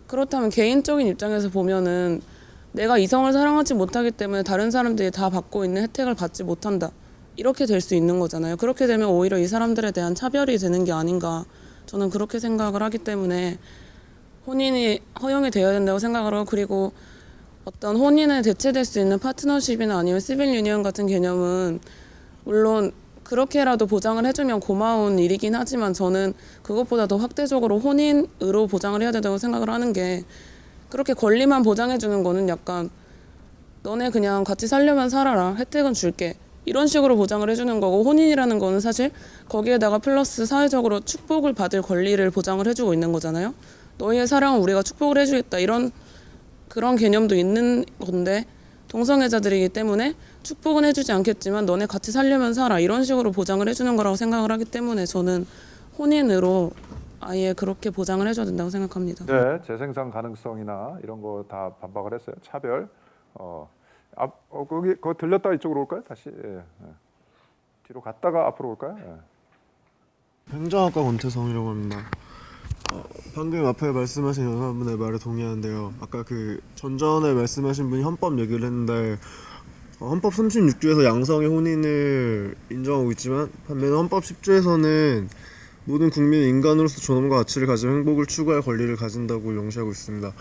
그렇다면 개인적인 입장에서 보면은 내가 이성을 사랑하지 못하기 때문에 다른 사람들이 다 받고 있는 혜택을 받지 못한다, 이렇게 될 수 있는 거잖아요. 그렇게 되면 오히려 이 사람들에 대한 차별이 되는 게 아닌가, 저는 그렇게 생각을 하기 때문에 혼인이 허용이 되어야 된다고 생각을 하고, 그리고 어떤 혼인에 대체될 수 있는 파트너십이나 아니면 시빌 유니언 같은 개념은 물론 그렇게라도 보장을 해주면 고마운 일이긴 하지만 저는 그것보다 더 확대적으로 혼인으로 보장을 해야 된다고 생각을 하는 게, 그렇게 권리만 보장해주는 거는 약간 너네 그냥 같이 살려면 살아라, 혜택은 줄게, 이런 식으로 보장을 해주는 거고, 혼인이라는 거는 사실 거기에다가 플러스 사회적으로 축복을 받을 권리를 보장을 해주고 있는 거잖아요. 너희의 사랑은 우리가 축복을 해주겠다, 이런 그런 개념도 있는 건데, 동성애자들이기 때문에 축복은 해주지 않겠지만 너네 같이 살려면 살아, 이런 식으로 보장을 해주는 거라고 생각을 하기 때문에 저는 혼인으로 아예 그렇게 보장을 해줘야 된다고 생각합니다. 네, 재생산 가능성이나 이런 거 다 반박을 했어요. 차별. 거기 그거 들렸다 이쪽으로 올까요? 다시. 예. 뒤로 갔다가 앞으로 올까요? 예. 행정학과 권태성이라고 합니다. 방금 앞에 말씀하신 여러분의 말에 동의하는데요. 아까 그 전전에 말씀하신 분이 헌법 얘기를 했는데 헌법 36조에서 양성의 혼인을 인정하고 있지만 반면에 헌법 10조에서는 모든 국민은 인간으로서 존엄과 가치를 가지고 행복을 추구할 권리를 가진다고 명시하고 있습니다.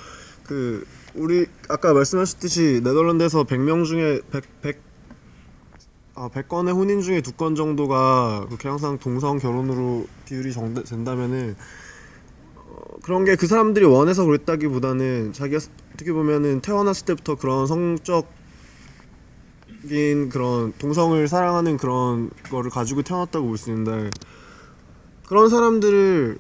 그 우리 아까 말씀하셨듯이 네덜란드에서 100명 중에 100건의 혼인 중에 2건 정도가 그렇게 항상 동성 결혼으로 비율이 된다면은 그런 게 그 사람들이 원해서 그랬다기보다는 자기가 어떻게 보면은 태어났을 때부터 그런 성적인 그런 동성을 사랑하는 그런 거를 가지고 태어났다고 볼 수 있는데, 그런 사람들을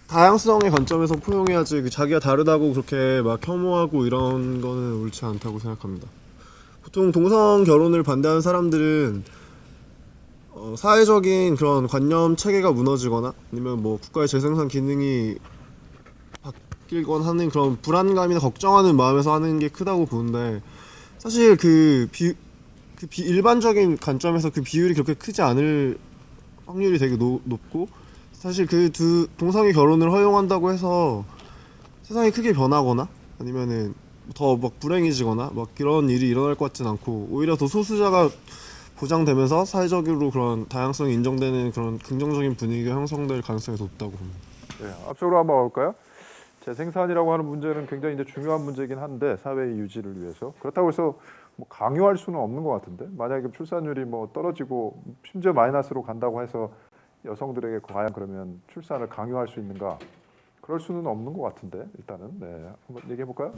다양성의 관점에서 포용해야지 자기가 다르다고 그렇게 막 혐오하고 이런 거는 옳지 않다고 생각합니다. 보통 동성 결혼을 반대하는 사람들은 사회적인 그런 관념 체계가 무너지거나 아니면 뭐 국가의 재생산 기능이 바뀌거나 하는 그런 불안감이나 걱정하는 마음에서 하는 게 크다고 보는데, 사실 일반적인 관점에서 그 비율이 그렇게 크지 않을 확률이 되게 높고, 사실 그 동성애 결혼을 허용한다고 해서 세상이 크게 변하거나 아니면은 더 막 불행해지거나 막 그런 일이 일어날 것 같진 않고, 오히려 더 소수자가 보장되면서 사회적으로 그런 다양성이 인정되는 그런 긍정적인 분위기가 형성될 가능성이 높다고 봅니다. 네, 앞쪽으로 한번 볼까요? 재생산이라고 하는 문제는 굉장히 이제 중요한 문제이긴 한데 사회의 유지를 위해서, 그렇다고 해서 뭐 강요할 수는 없는 것 같은데, 만약에 출산율이 뭐 떨어지고 심지어 마이너스로 간다고 해서 여성들에게 과연 그러면 출산을 강요할 수 있는가? 그럴 수는 없는 것 같은데, 일단은 네, 한번 얘기해 볼까요?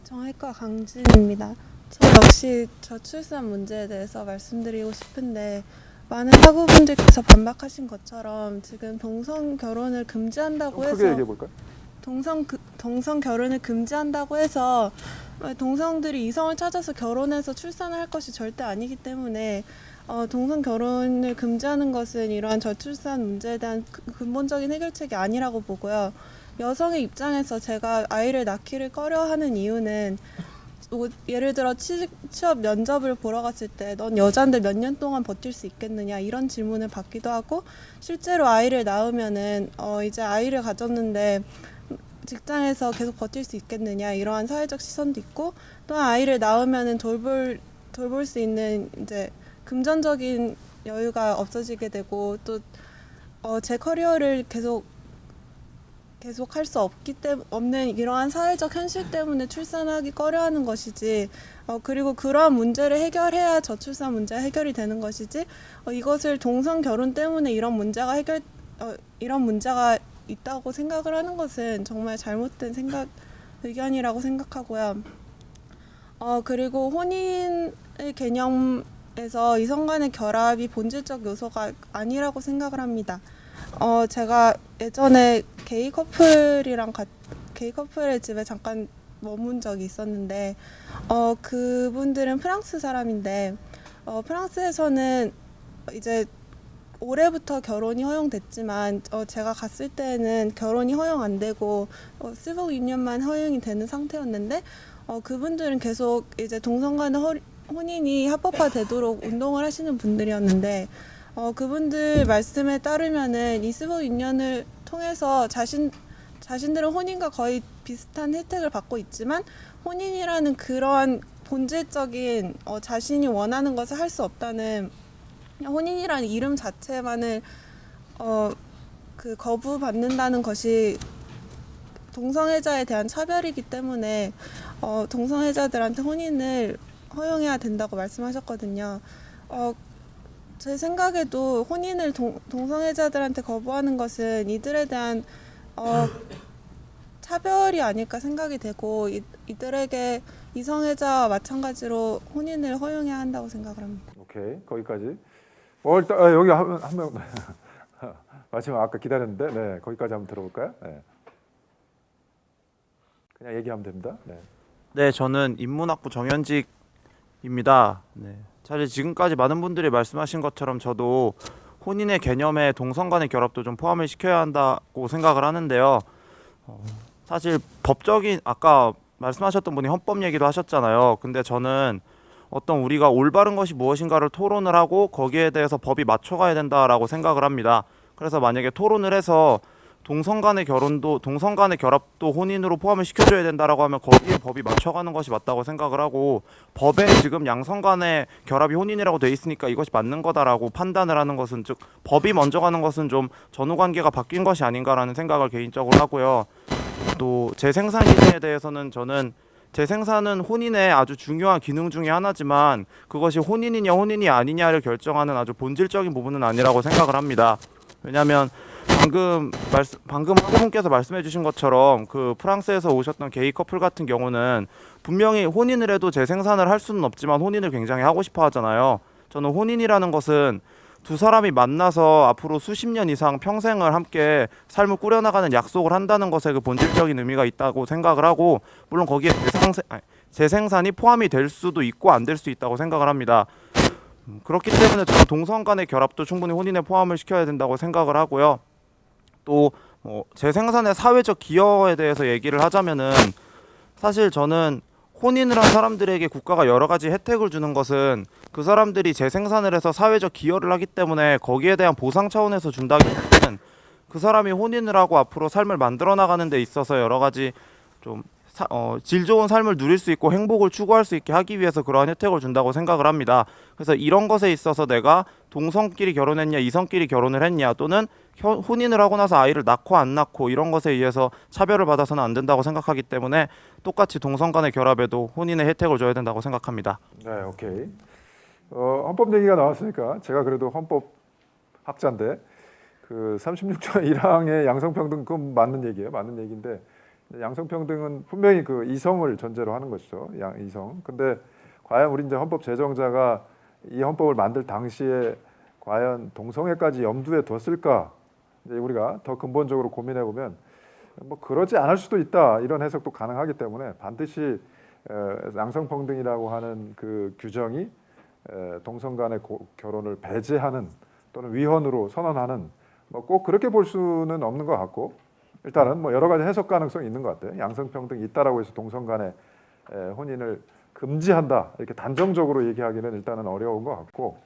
정외과 강진입니다. 저 역시 저출산 문제에 대해서 말씀드리고 싶은데, 많은 학우분들께서 반박하신 것처럼 지금 동성 결혼을 금지한다고 해서 크게 얘기해 볼까요? 동성 결혼을 금지한다고 해서 동성들이 이성을 찾아서 결혼해서 출산을 할 것이 절대 아니기 때문에 동성 결혼을 금지하는 것은 이러한 저출산 문제에 대한 근본적인 해결책이 아니라고 보고요. 여성의 입장에서 제가 아이를 낳기를 꺼려하는 이유는 예를 들어 취업 면접을 보러 갔을 때 넌 여잔데 몇 년 동안 버틸 수 있겠느냐, 이런 질문을 받기도 하고, 실제로 아이를 낳으면은 이제 아이를 가졌는데 직장에서 계속 버틸 수 있겠느냐, 이러한 사회적 시선도 있고, 또한 아이를 낳으면은 돌볼 수 있는 이제 금전적인 여유가 없어지게 되고, 또 제 커리어를 계속 할 수 없는 이러한 사회적 현실 때문에 출산하기 꺼려하는 것이지, 그리고 그러한 문제를 해결해야 저출산 문제가 해결이 되는 것이지, 이것을 동성 결혼 때문에 이런 문제가 있다고 생각을 하는 것은 정말 잘못된 의견이라고 생각하고요. 그리고 혼인의 개념에서 이성 간의 결합이 본질적 요소가 아니라고 생각을 합니다. 제가 예전에 게이 커플의 집에 잠깐 머문 적이 있었는데, 그분들은 프랑스 사람인데, 프랑스에서는 이제 올해부터 결혼이 허용됐지만, 제가 갔을 때는 결혼이 허용 안 되고 시빌 유니언만 허용이 되는 상태였는데, 그분들은 계속 이제 동성 간의 혼인이 합법화되도록 운동을 하시는 분들이었는데, 그분들 말씀에 따르면은 이 시빌 유니언을 통해서 자신들은 혼인과 거의 비슷한 혜택을 받고 있지만, 혼인이라는 그러한 본질적인 자신이 원하는 것을 할 수 없다는, 혼인이라는 이름 자체만을 거부받는다는 것이 동성애자에 대한 차별이기 때문에 동성애자들한테 혼인을 허용해야 된다고 말씀하셨거든요. 제 생각에도 혼인을 동성애자들한테 거부하는 것은 이들에 대한 차별이 아닐까 생각이 되고, 이들에게 이성애자와 마찬가지로 혼인을 허용해야 한다고 생각을 합니다. 오케이, 거기까지. 일단 여기 한 명 마지막 아까 기다렸는데, 네, 거기까지 한번 들어볼까요? 네. 그냥 얘기하면 됩니다. 네. 네, 저는 인문학부 정현직입니다. 네. 사실 지금까지 많은 분들이 말씀하신 것처럼 저도 혼인의 개념에 동성 간의 결합도 좀 포함을 시켜야 한다고 생각을 하는데요. 사실 법적인, 아까 말씀하셨던 분이 헌법 얘기도 하셨잖아요. 근데 저는 어떤 우리가 올바른 것이 무엇인가를 토론을 하고 거기에 대해서 법이 맞춰가야 된다라고 생각을 합니다. 그래서 만약에 토론을 해서 동성 간의 결합도 혼인으로 포함을 시켜줘야 된다라고 하면 거기에 법이 맞춰가는 것이 맞다고 생각을 하고, 법에 지금 양성 간의 결합이 혼인이라고 돼 있으니까 이것이 맞는 거다라고 판단을 하는 것은, 즉 법이 먼저 가는 것은 좀 전후 관계가 바뀐 것이 아닌가라는 생각을 개인적으로 하고요. 또 재생산 기능에 대해서는 저는 재생산은 혼인의 아주 중요한 기능 중에 하나지만 그것이 혼인이냐 혼인이 아니냐를 결정하는 아주 본질적인 부분은 아니라고 생각을 합니다. 왜냐하면 방금 학우분께서 말씀해 주신 것처럼 그 프랑스에서 오셨던 게이 커플 같은 경우는 분명히 혼인을 해도 재생산을 할 수는 없지만 혼인을 굉장히 하고 싶어 하잖아요. 저는 혼인이라는 것은 두 사람이 만나서 앞으로 수십 년 이상 평생을 함께 삶을 꾸려나가는 약속을 한다는 것에 그 본질적인 의미가 있다고 생각을 하고, 물론 거기에 재생산이 포함이 될 수도 있고 안 될 수 있다고 생각을 합니다. 그렇기 때문에 저는 동성 간의 결합도 충분히 혼인에 포함을 시켜야 된다고 생각을 하고요. 또 재생산의 사회적 기여에 대해서 얘기를 하자면은, 사실 저는 혼인을 한 사람들에게 국가가 여러 가지 혜택을 주는 것은 그 사람들이 재생산을 해서 사회적 기여를 하기 때문에 거기에 대한 보상 차원에서 준다기보다는 그 사람이 혼인을 하고 앞으로 삶을 만들어 나가는 데 있어서 여러 가지 좀 질 좋은 삶을 누릴 수 있고 행복을 추구할 수 있게 하기 위해서 그러한 혜택을 준다고 생각을 합니다. 그래서 이런 것에 있어서 내가 동성끼리 결혼했냐 이성끼리 결혼을 했냐, 또는 혼인을 하고 나서 아이를 낳고 안 낳고 이런 것에 의해서 차별을 받아서는 안 된다고 생각하기 때문에 똑같이 동성 간의 결합에도 혼인의 혜택을 줘야 된다고 생각합니다. 네, 오케이. 헌법 얘기가 나왔으니까 제가 그래도 헌법 학자인데 그 36조 1항의 양성평등, 그건 맞는 얘기예요. 맞는 얘기인데 양성평등은 분명히 그 이성을 전제로 하는 것이죠. 이성. 근데 과연 우리 이제 헌법 제정자가 이 헌법을 만들 당시에 과연 동성애까지 염두에 뒀을까? 이제 우리가 더 근본적으로 고민해 보면 뭐 그러지 않을 수도 있다, 이런 해석도 가능하기 때문에 반드시 양성평등이라고 하는 그 규정이 동성 간의 결혼을 배제하는 또는 위헌으로 선언하는, 뭐 꼭 그렇게 볼 수는 없는 것 같고, 일단은 뭐 여러 가지 해석 가능성이 있는 것 같아요. 양성평등이 있다라고 해서 동성 간의 혼인을 금지한다 이렇게 단정적으로 얘기하기는 일단은 어려운 것 같고,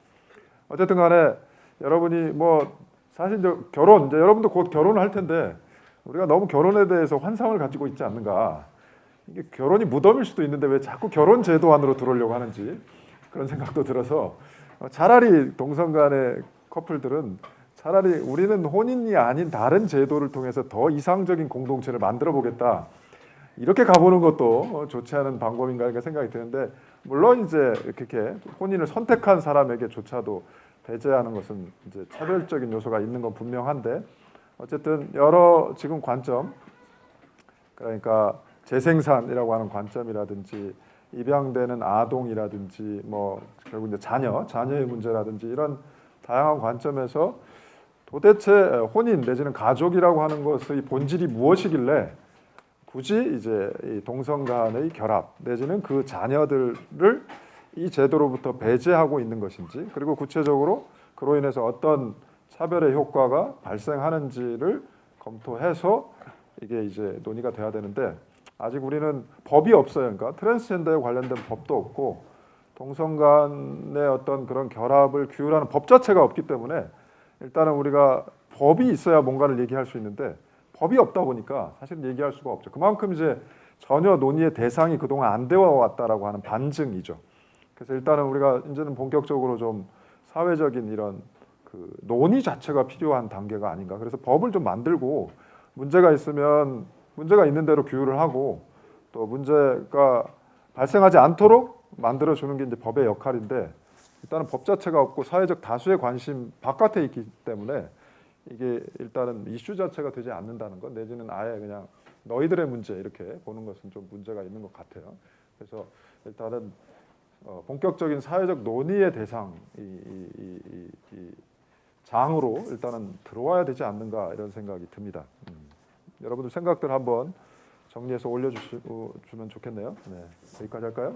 어쨌든 간에 여러분이 뭐 사실 이제 결혼, 이제 여러분도 곧 결혼을 할 텐데 우리가 너무 결혼에 대해서 환상을 가지고 있지 않는가. 이게 결혼이 무덤일 수도 있는데 왜 자꾸 결혼 제도 안으로 들어오려고 하는지 그런 생각도 들어서 차라리 동성 간의 커플들은 차라리 우리는 혼인이 아닌 다른 제도를 통해서 더 이상적인 공동체를 만들어 보겠다. 이렇게 가보는 것도 좋지 않은 방법인가 이렇게 생각이 드는데, 물론 이제 이렇게 혼인을 선택한 사람에게조차도 배제하는 것은 이제 차별적인 요소가 있는 건 분명한데, 어쨌든 여러 지금 관점, 그러니까 재생산이라고 하는 관점이라든지 입양되는 아동이라든지 뭐 결국 이제 자녀의 문제라든지 이런 다양한 관점에서 도대체 혼인 내지는 가족이라고 하는 것의 본질이 무엇이길래 굳이 이제 이 동성 간의 결합 내지는 그 자녀들을 이 제도로부터 배제하고 있는 것인지, 그리고 구체적으로 그로 인해서 어떤 차별의 효과가 발생하는지를 검토해서 이게 이제 논의가 돼야 되는데, 아직 우리는 법이 없어요. 그러니까 트랜스젠더에 관련된 법도 없고 동성 간의 어떤 그런 결합을 규율하는 법 자체가 없기 때문에 일단은 우리가 법이 있어야 뭔가를 얘기할 수 있는데 법이 없다 보니까 사실 얘기할 수가 없죠. 그만큼 이제 전혀 논의의 대상이 그동안 안 되어 왔다라고 하는 반증이죠. 그래서 일단은 우리가 이제는 본격적으로 좀 사회적인 이런 그 논의 자체가 필요한 단계가 아닌가. 그래서 법을 좀 만들고 문제가 있으면 문제가 있는 대로 규율을 하고, 또 문제가 발생하지 않도록 만들어 주는 게 이제 법의 역할인데, 일단은 법 자체가 없고 사회적 다수의 관심 바깥에 있기 때문에 이게 일단은 이슈 자체가 되지 않는다는 것, 내지는 아예 그냥 너희들의 문제 이렇게 보는 것은 좀 문제가 있는 것 같아요. 그래서 일단은 본격적인 사회적 논의의 대상 이 장으로 일단은 들어와야 되지 않는가 이런 생각이 듭니다. 여러분들 생각들 한번 정리해서 올려주시면 좋겠네요. 네, 여기까지 할까요?